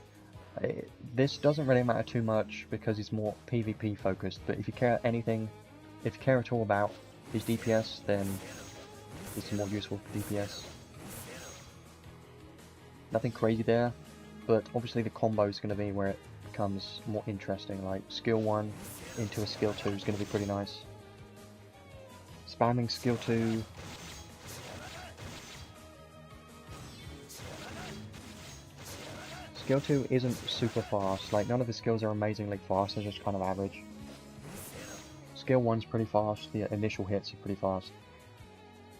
[SPEAKER 1] This doesn't really matter too much because it's more PvP focused, but if you care at all about his DPS, then it's more useful for DPS. Nothing crazy there, but obviously the combo is going to be where it becomes more interesting, like skill 1 into a skill 2 is going to be pretty nice. Spamming skill 2. Skill 2 isn't super fast, like none of the skills are amazingly fast, they're just kind of average. Skill 1's pretty fast, the initial hits are pretty fast.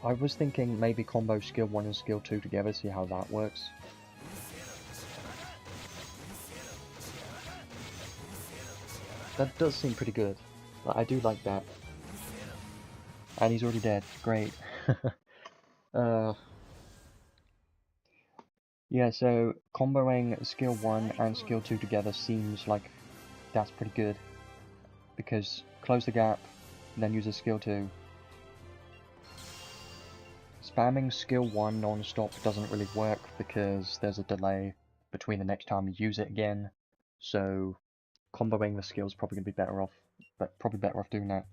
[SPEAKER 1] I was thinking maybe combo skill 1 and skill 2 together, see how that works. That does seem pretty good. I do like that. And he's already dead, great. Yeah, so comboing skill 1 and skill 2 together seems like that's pretty good. Because close the gap, then use a skill 2. Spamming skill 1 non-stop doesn't really work because there's a delay between the next time you use it again. So comboing the skills probably going to be better off, but probably better off doing that.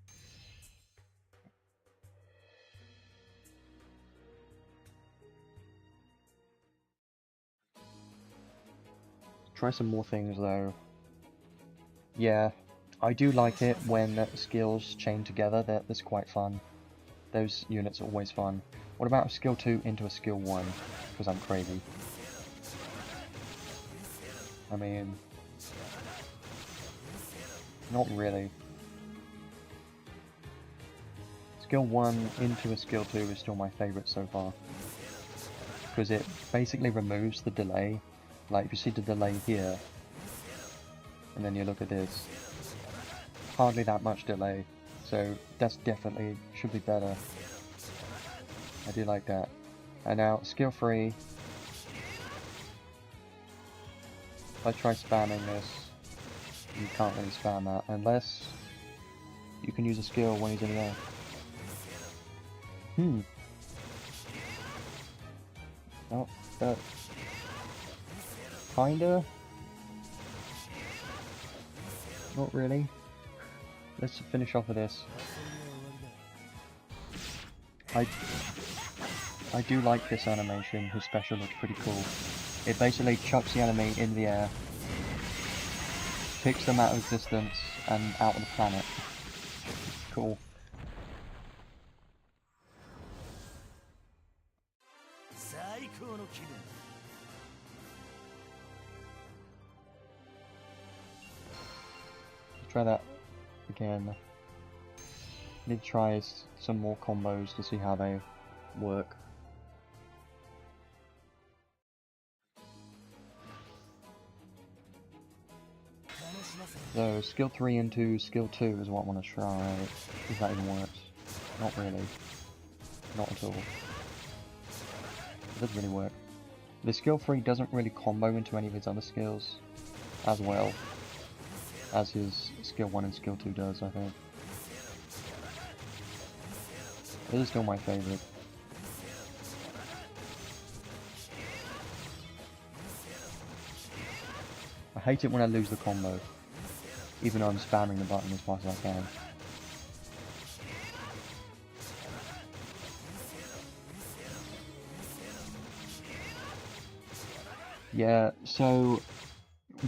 [SPEAKER 1] Try some more things though. Yeah, I do like it when skills chain together, that's quite fun. Those units are always fun. What about a skill 2 into a skill 1? Because I'm crazy. I mean, not really. Skill 1 into a skill 2 is still my favourite so far. Because it basically removes the delay. Like, if you see the delay here, and then you look at this, hardly that much delay. So that's definitely should be better. I do like that. And now, skill 3. If I try spamming this, you can't really spam that, unless you can use a skill when he's in the air. Oh, kinda? Not really. Let's finish off with this. I do like this animation, his special looks pretty cool. It basically chucks the enemy in the air, kicks them out of existence, and out of the planet. Cool. Try that again. Need to try some more combos to see how they work. So, skill 3 into skill 2 is what I want to try. If that even works. Not really. Not at all. It doesn't really work. The skill 3 doesn't really combo into any of his other skills as well as his skill 1 and skill 2 does, I think. It is still my favourite. I hate it when I lose the combo, even though I'm spamming the button as fast as I can. Yeah, so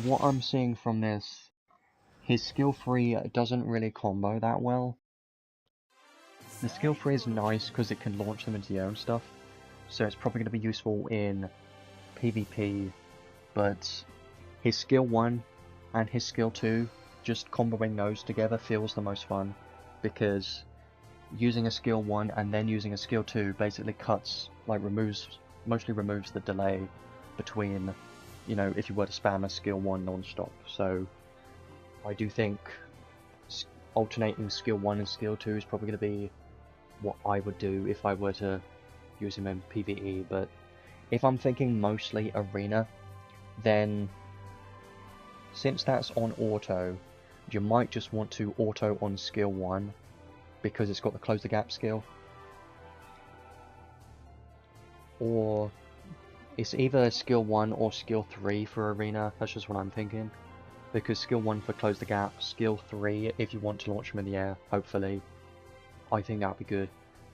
[SPEAKER 1] what I'm seeing from this, his skill 3 doesn't really combo that well. The skill 3 is nice because it can launch them into the air and stuff, so it's probably going to be useful in PvP, but his skill 1 and his skill 2, just comboing those together feels the most fun, because using a skill 1 and then using a skill 2 basically mostly removes the delay between, you know, if you were to spam a skill 1 non-stop. So I do think alternating skill 1 and skill 2 is probably going to be what I would do if I were to use him in PvE, but if I'm thinking mostly arena, then since that's on auto, you might just want to auto on skill 1 because it's got the close the gap skill, or it's either skill 1 or skill 3 for arena. That's just what I'm thinking, because skill 1 for close the gap, skill 3 if you want to launch him in the air, hopefully. I think that'd be good.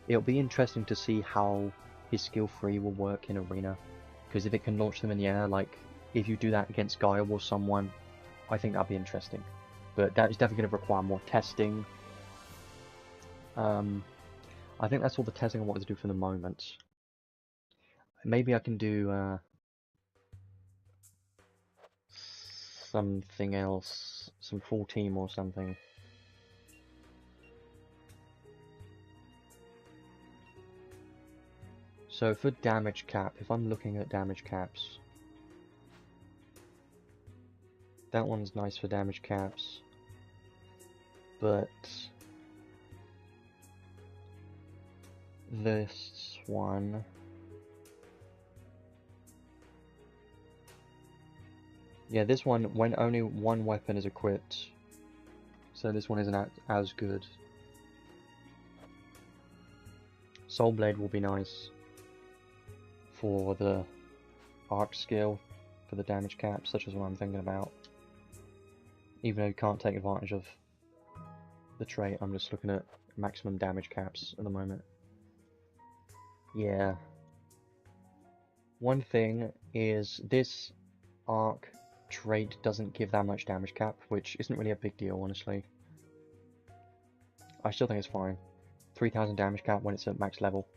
[SPEAKER 1] It'll be interesting to see how his skill 3 will work in arena, because if it can launch them in the air, like if you do that against Gaia or someone, I think that'd be interesting. But that is definitely going to require more testing. I think that's all the testing I wanted to do for the moment. Maybe I can do something else, some full team or something. So for damage cap, if I'm looking at damage caps, that one's nice for damage caps, but this one, yeah, this one when only one weapon is equipped, so this one isn't as good. Soul Blade will be nice for the arc skill, for the damage cap, such as what I'm thinking about. Even though you can't take advantage of the trait, I'm just looking at maximum damage caps at the moment. Yeah. One thing is this arc trait doesn't give that much damage cap, which isn't really a big deal, honestly. I still think it's fine. 3000 damage cap when it's at max level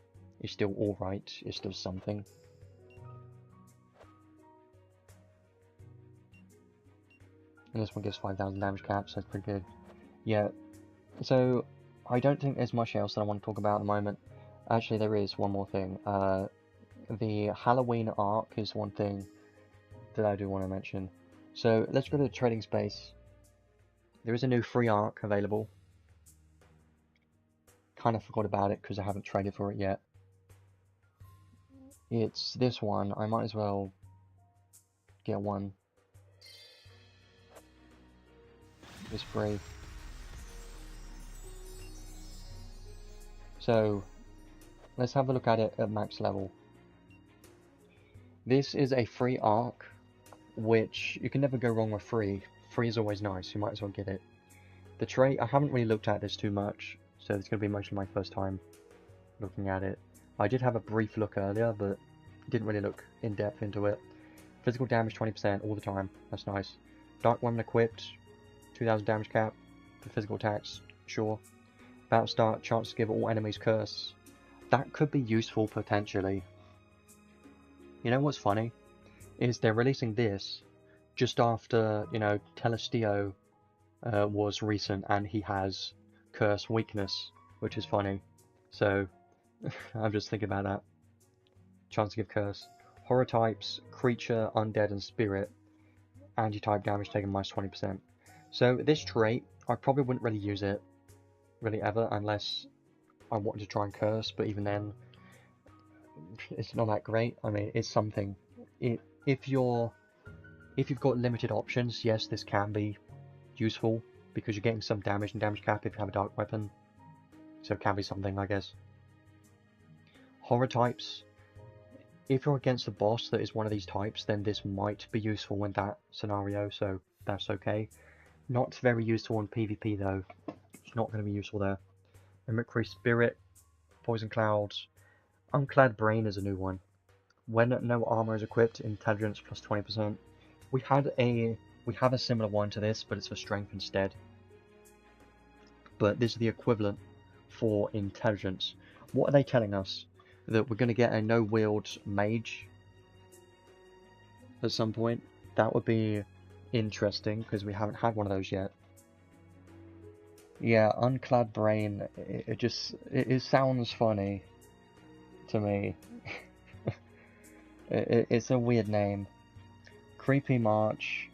[SPEAKER 1] is still alright, it's still something. And this one gives 5000 damage cap, so it's pretty good. Yeah, so I don't think there's much else that I want to talk about at the moment. Actually, there is one more thing. The Halloween arc is one thing that I do want to mention. So let's go to the trading space. There is a new free arc available. Kind of forgot about it because I haven't traded for it yet. It's this one. I might as well get one. It's free. So let's have a look at it at max level. This is a free arc, which you can never go wrong with free. Free is always nice, you might as well get it. The trait, I haven't really looked at this too much, so it's going to be mostly my first time looking at it. I did have a brief look earlier, but didn't really look in depth into it. Physical damage 20% all the time, that's nice. Dark Weapon equipped, 2000 damage cap for physical attacks, sure. Battle start, chance to give all enemies curse. That could be useful potentially. You know what's funny? Is they're releasing this just after, you know, Telestio was recent and he has curse weakness, which is funny. So, I'm just thinking about that. Chance to give curse. Horror types, creature, undead, and spirit. Anti-type damage taken minus 20%. So this trait, I probably wouldn't really use it, really ever, unless I wanted to try and curse, but even then, it's not that great. I mean, it's something. If you've got limited options, yes, this can be useful, because you're getting some damage and damage cap if you have a dark weapon. So it can be something, I guess. Horror types. If you're against a boss that is one of these types, then this might be useful in that scenario, so that's okay. Not very useful in PvP though. It's not going to be useful there. Mimicry Spirit, Poison Clouds. Unclad Brain is a new one. When no armor is equipped, intelligence plus 20%. We have a similar one to this, but it's for strength instead. But this is the equivalent for intelligence. What are they telling us? That we're going to get a no-wield mage at some point? That would be interesting, because we haven't had one of those yet. Yeah, Unclad Brain, it sounds funny to me. It's a weird name. Creepy March.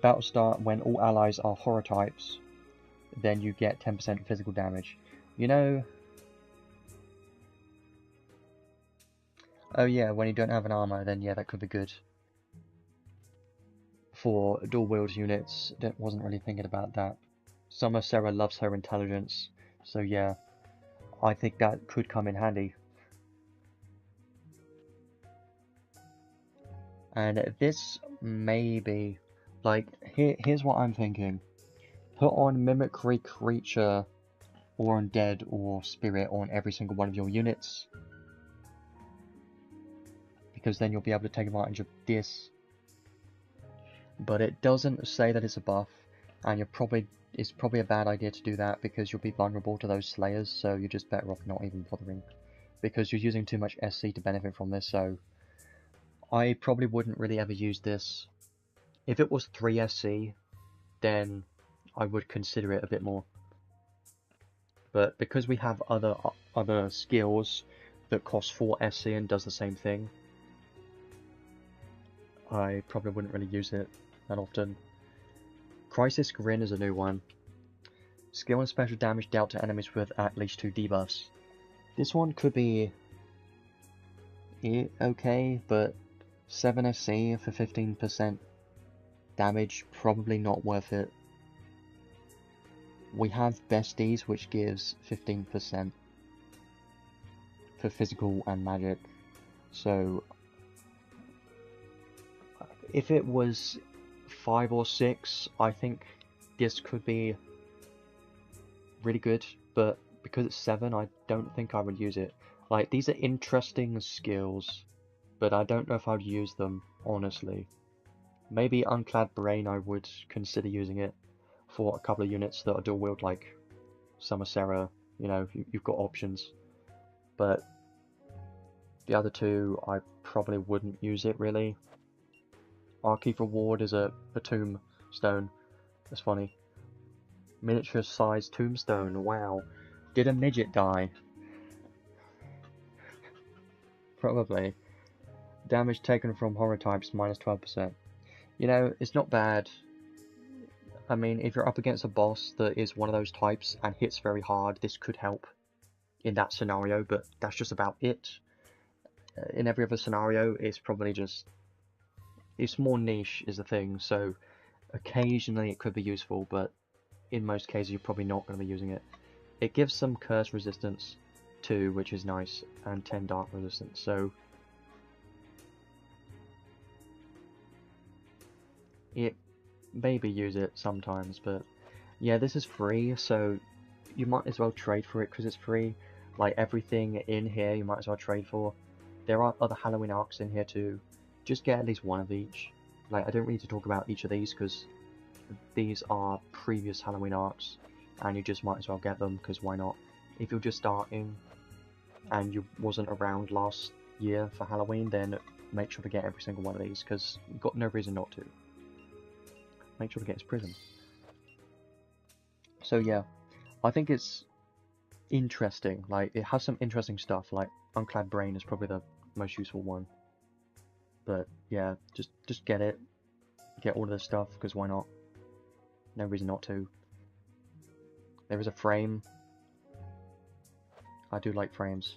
[SPEAKER 1] Battle start when all allies are horror types, then you get 10% physical damage. You know... Oh yeah, when you don't have an armor, then yeah, that could be good. For dual wield units, wasn't really thinking about that. Summer Sarah loves her intelligence, so yeah, I think that could come in handy. And this maybe, like, here's what I'm thinking. Put on Mimicry Creature, or Undead, or Spirit on every single one of your units. Because then you'll be able to take advantage of this. But it doesn't say that it's a buff, and it's probably a bad idea to do that because you'll be vulnerable to those slayers, so you're just better off not even bothering. Because you're using too much SC to benefit from this, so I probably wouldn't really ever use this. If it was 3 SC, then I would consider it a bit more. But because we have other skills that cost 4 SC and does the same thing, I probably wouldn't really use it that often. Crisis Grin is a new one. Skill and special damage dealt to enemies with at least 2 debuffs. This one could be okay, but 7 SC for 15% damage, probably not worth it. We have Besties, which gives 15% for physical and magic, so if it was 5 or 6, I think this could be really good, but because it's 7, I don't think I would use it. Like, these are interesting skills, but I don't know if I would use them, honestly. Maybe Unclad Brain, I would consider using it for a couple of units that are dual wield, like Summer Sarah, you know, you've got options. But the other two, I probably wouldn't use it, really. Archive Reward is a tombstone. That's funny. Miniature-sized tombstone, wow. Did a midget die? Probably. Damage taken from horror types, minus 12%. You know, it's not bad. I mean, if you're up against a boss that is one of those types and hits very hard, this could help in that scenario, but that's just about it. In every other scenario, it's probably just... It's more niche is the thing, so occasionally it could be useful, but in most cases you're probably not going to be using it. It gives some curse resistance too, which is nice, and 10 dark resistance, so it maybe use it sometimes, but yeah, this is free, so you might as well trade for it because it's free. Like, everything in here you might as well trade for. There are other Halloween arcs in here too. Just get at least one of each. Like, I don't need to talk about each of these because these are previous Halloween arcs, and you just might as well get them because why not? If you're just starting and you wasn't around last year for Halloween, then make sure to get every single one of these because you've got no reason not to. Make sure to get his prism. So yeah, I think it's interesting. Like, it has some interesting stuff. Like, Unclad Brain is probably the most useful one. But yeah, just get it. Get all of this stuff, because why not? No reason not to. There is a frame. I do like frames.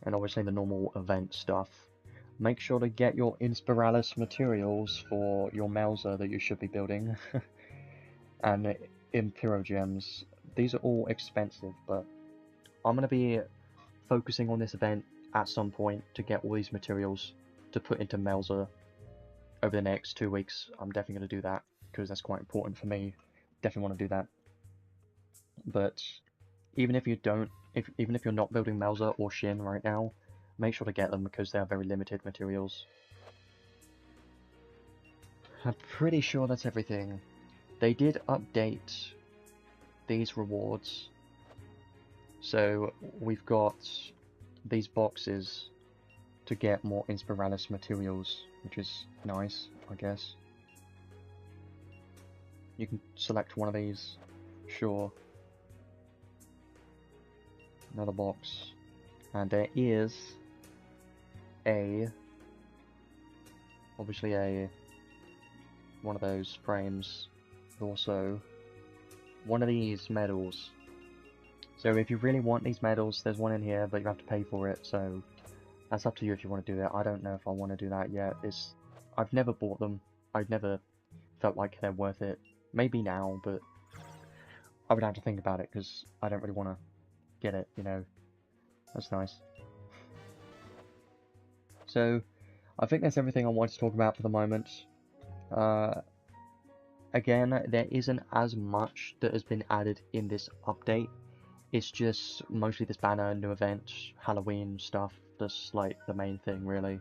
[SPEAKER 1] And obviously the normal event stuff. Make sure to get your Inspiralis materials for your Mauser that you should be building. And Impero Gems. These are all expensive, but I'm going to be focusing on this event at some point to get all these materials to put into Mauser over the next 2 weeks. I'm definitely going to do that because that's quite important for me. Definitely want to do that. But even if you don't, even if you're not building Melza or Shin right now, make sure to get them because they are very limited materials. I'm pretty sure that's everything. They did update these rewards, so we've got these boxes to get more Inspiralis materials, which is nice, I guess. You can select one of these, sure. Another box, and there is obviously one of those frames, also one of these medals. So if you really want these medals, there's one in here, but you have to pay for it, so that's up to you if you want to do that. I don't know if I want to do that yet. I've never bought them. I've never felt like they're worth it. Maybe now, but I would have to think about it, because I don't really want to get it, you know. That's nice. So, I think that's everything I wanted to talk about for the moment. Again, there isn't as much that has been added in this update. It's just mostly this banner, new event, Halloween stuff. That's like the main thing, really.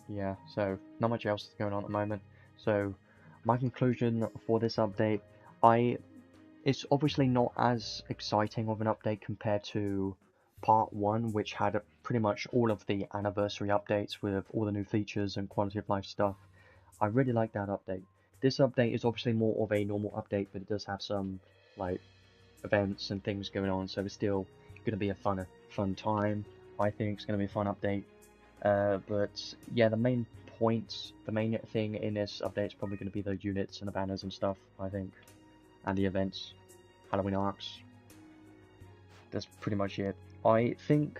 [SPEAKER 1] Yeah, so not much else is going on at the moment. So my conclusion for this update, it's obviously not as exciting of an update compared to part 1, which had pretty much all of the anniversary updates with all the new features and quality of life stuff. I really like that update. This update is obviously more of a normal update, but it does have some like events and things going on, so it's still going to be a fun time. I think it's going to be a fun update. But yeah, the main thing in this update is probably going to be the units and the banners and stuff, I think, and the events, Halloween arcs. That's pretty much it. I think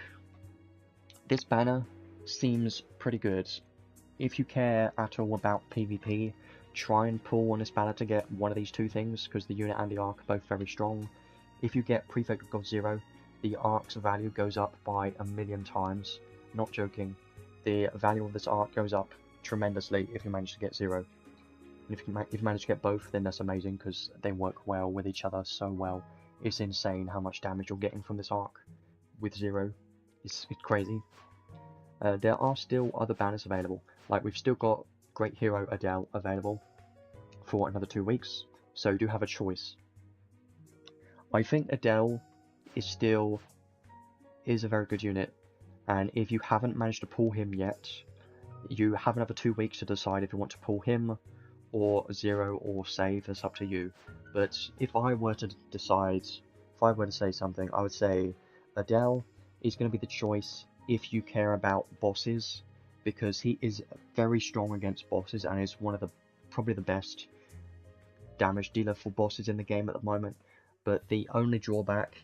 [SPEAKER 1] this banner seems pretty good. If you care at all about PvP, try and pull on this banner to get one of these two things, because the unit and the arc are both very strong. If you get Prefect of God 0, the arc's value goes up by 1,000,000 times. Not joking. The value of this arc goes up tremendously if you manage to get 0. And if you manage to get both, then that's amazing, because they work well with each other so well. It's insane how much damage you're getting from this arc with 0. It's crazy. There are still other banners available. Like, we've still got Great Hero Adele available for another 2 weeks, so you do have a choice. I think Adele is a very good unit, and if you haven't managed to pull him yet, you have another 2 weeks to decide if you want to pull him or 0 or save. That's up to you. But if I were to say something, I would say Adele is going to be the choice if you care about bosses, because he is very strong against bosses and is one of probably the best damage dealer for bosses in the game at the moment. But the only drawback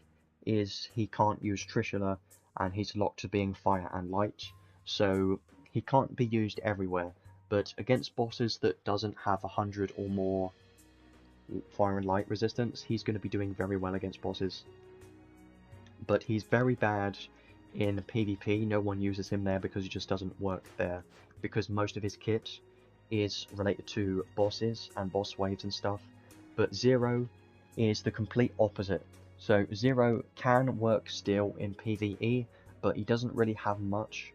[SPEAKER 1] is he can't use Trishula, and he's locked to being fire and light, so he can't be used everywhere. But against bosses that doesn't have 100 or more fire and light resistance, he's going to be doing very well against bosses. But he's very bad in PvP. No one uses him there because he just doesn't work there, because most of his kit is related to bosses and boss waves and stuff. But 0 is the complete opposite. So 0 can work still in PvE, but he doesn't really have much.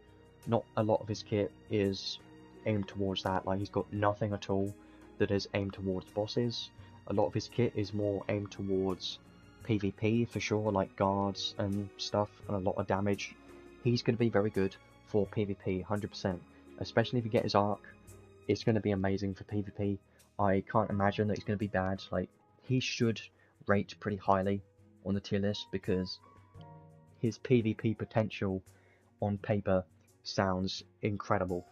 [SPEAKER 1] Not a lot of his kit is aimed towards that. Like, he's got nothing at all that is aimed towards bosses. A lot of his kit is more aimed towards PvP for sure, like guards and stuff, and a lot of damage. He's going to be very good for PvP, 100%. Especially if you get his arc, it's going to be amazing for PvP. I can't imagine that he's going to be bad. Like, he should rate pretty highly on the tier list, because his PvP potential on paper sounds incredible.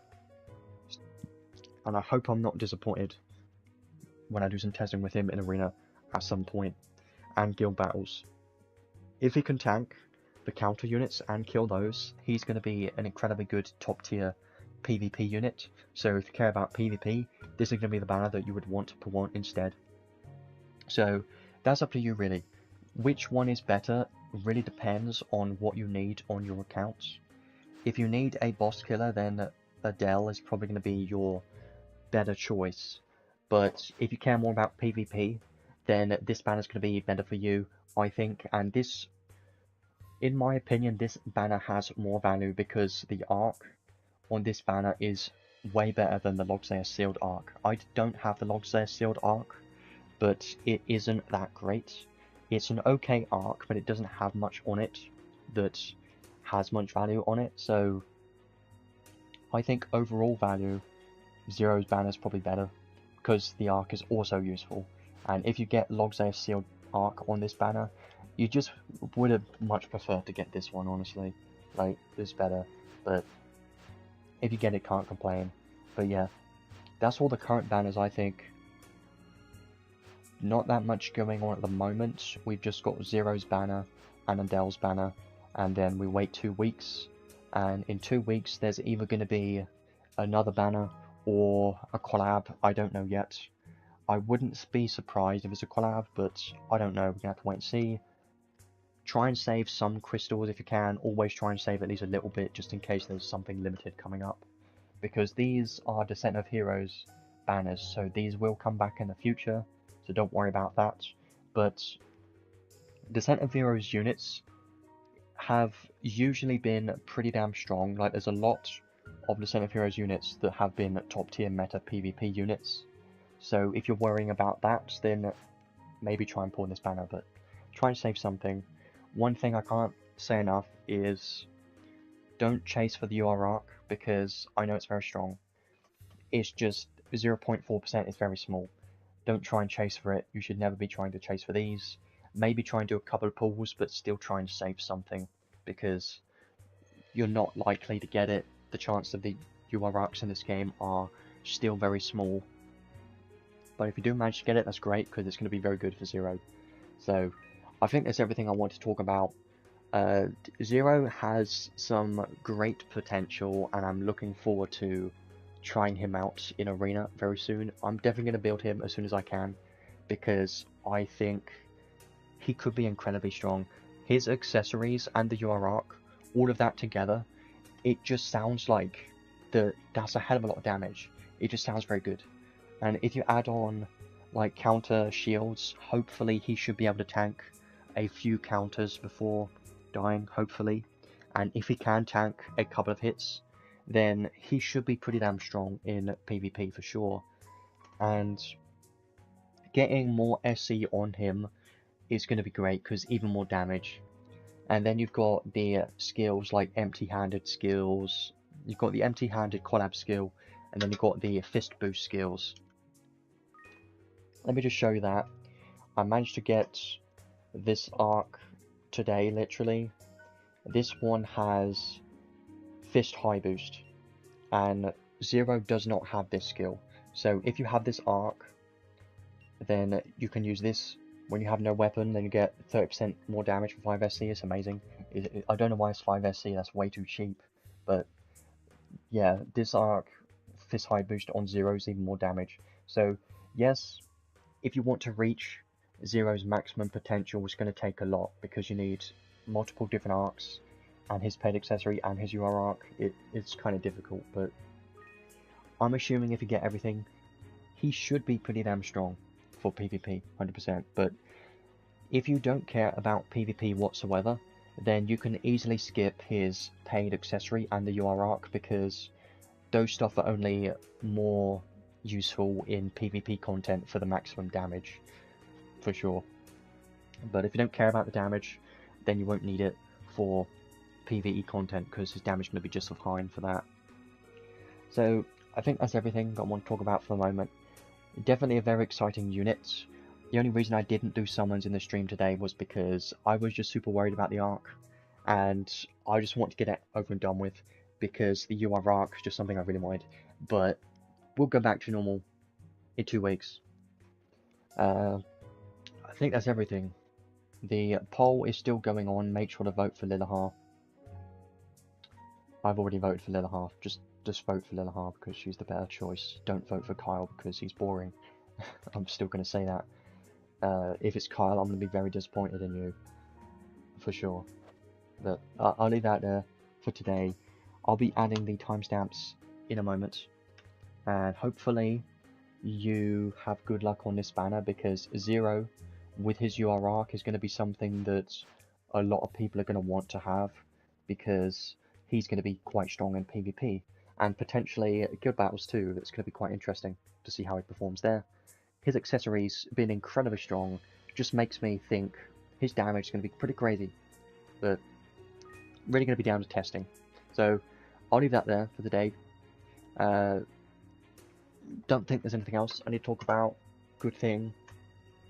[SPEAKER 1] And I hope I'm not disappointed when I do some testing with him in Arena at some point, and guild battles. If he can tank the counter units and kill those, he's going to be an incredibly good top tier PvP unit. So if you care about PvP, this is going to be the banner that you would want to put on instead. So that's up to you, really. Which one is better really depends on what you need on your account. If you need a boss killer, then Adele is probably going to be your better choice. But if you care more about PvP, then this banner is going to be better for you, I think. And this, in my opinion, this banner has more value because the arc on this banner is way better than the Logslayer sealed arc. I don't have the Logslayer sealed arc, but it isn't that great. It's an okay arc, but it doesn't have much on it that has much value on it. So I think overall value, Zero's banner is probably better because the arc is also useful. And if you get Logslayer sealed arc on this banner, you just would have much preferred to get this one, honestly. Like, it's better, but if you get it, can't complain. But yeah, that's all the current banners, I think. Not that much going on at the moment. We've just got Zero's banner and Adele's banner, and then we wait 2 weeks. And in 2 weeks, there's either going to be another banner or a collab. I don't know yet. I wouldn't be surprised if it's a collab, but I don't know. We're going to have to wait and see. Try and save some crystals if you can. Always try and save at least a little bit, just in case there's something limited coming up. Because these are Descent of Heroes banners, so these will come back in the future, so don't worry about that. But Descent of Heroes units have usually been pretty damn strong. Like, there's a lot of Descent of Heroes units that have been top tier meta PvP units. So if you're worrying about that, then maybe try and pull this banner, but try and save something. One thing I can't say enough is don't chase for the UR arc, because I know it's very strong. It's just 0.4% is very small. Don't try and chase for it. You should never be trying to chase for these. Maybe try and do a couple of pulls, but still try and save something, because you're not likely to get it. The chance of the UR arcs in this game are still very small. But if you do manage to get it, that's great, because it's going to be very good for Zero. So, I think that's everything I want to talk about. Zero has some great potential, and I'm looking forward to trying him out in Arena very soon. I'm definitely going to build him as soon as I can, because I think he could be incredibly strong. His accessories and the UR arc, all of that together, it just sounds like that's a hell of a lot of damage. It just sounds very good. And if you add on like counter shields, hopefully he should be able to tank a few counters before dying, hopefully. And if he can tank a couple of hits, then he should be pretty damn strong in PvP for sure. And getting more SC on him is going to be great, because even more damage. And then you've got the skills like empty-handed skills, you've got the empty-handed collab skill, and then you've got the fist boost skills. Let me just show you that. I managed to get this arc today, literally. This one has fist high boost, and Zero does not have this skill. So if you have this arc, then you can use this. When you have no weapon, then you get 30% more damage for 5 SC. It's amazing. I don't know why it's 5 SC, that's way too cheap. But yeah, this arc, fist high boost on Zero, is even more damage. So yes, if you want to reach Zero's maximum potential, it's going to take a lot, because you need multiple different arcs, and his paid accessory and his UR arc. It's kind of difficult, but I'm assuming if you get everything, he should be pretty damn strong for PvP, 100%. But if you don't care about PvP whatsoever, then you can easily skip his paid accessory and the UR arc, because those stuff are only more useful in PvP content for the maximum damage, for sure. But if you don't care about the damage, then you won't need it for PvE content, because his damage is going to be just fine for that. So I think that's everything I want to talk about for the moment. Definitely a very exciting unit. The only reason I didn't do summons in the stream today was because I was just super worried about the arc, and I just want to get it over and done with, because the UR arc is just something I really wanted. But we'll go back to normal in 2 weeks. I think that's everything. The poll is still going on. Make sure to vote for Lilahar. I've already voted for Lilahar. Just vote for Lilahar, because she's the better choice. Don't vote for Kyle, because he's boring. I'm still going to say that. If it's Kyle, I'm going to be very disappointed in you, for sure. But I'll leave that there for today. I'll be adding the timestamps in a moment, and hopefully you have good luck on this banner, because Zero with his UR arc is going to be something that a lot of people are going to want to have, because he's going to be quite strong in PvP, and potentially guild battles too. That's going to be quite interesting to see how he performs there. His accessories being incredibly strong just makes me think his damage is going to be pretty crazy, but really going to be down to testing. So I'll leave that there for the day. Don't think there's anything else I need to talk about. Good thing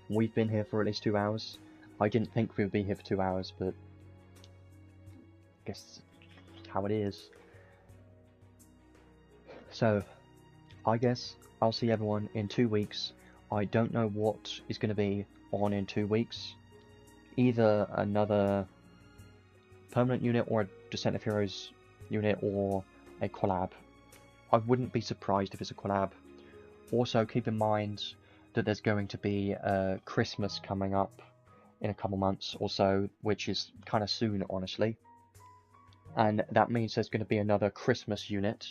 [SPEAKER 1] we've been here for at least 2 hours. I didn't think we would be here for 2 hours, but I guess that's how it is. So I guess I'll see everyone in 2 weeks. I don't know what is going to be on in 2 weeks. Either another permanent unit, or a Descent of Heroes unit, or a collab. I wouldn't be surprised if it's a collab. Also, keep in mind that there's going to be Christmas coming up in a couple months or so, which is kind of soon, honestly. And that means there's going to be another Christmas unit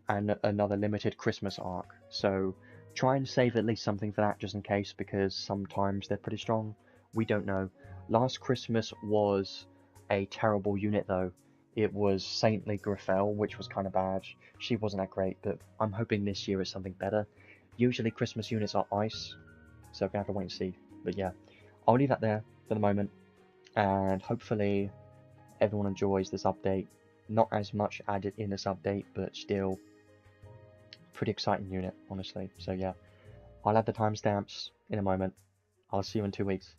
[SPEAKER 1] and another limited Christmas arc. So try and save at least something for that, just in case, because sometimes they're pretty strong. We don't know. Last Christmas was a terrible unit, though. It was Saintly Griffel, which was kind of bad. She wasn't that great, but I'm hoping this year is something better. Usually Christmas units are ice, so we're gonna have to wait and see. But yeah, I'll leave that there for the moment, and hopefully everyone enjoys this update. Not as much added in this update, but still pretty exciting unit, honestly. So yeah, I'll add the timestamps in a moment. I'll see you in 2 weeks.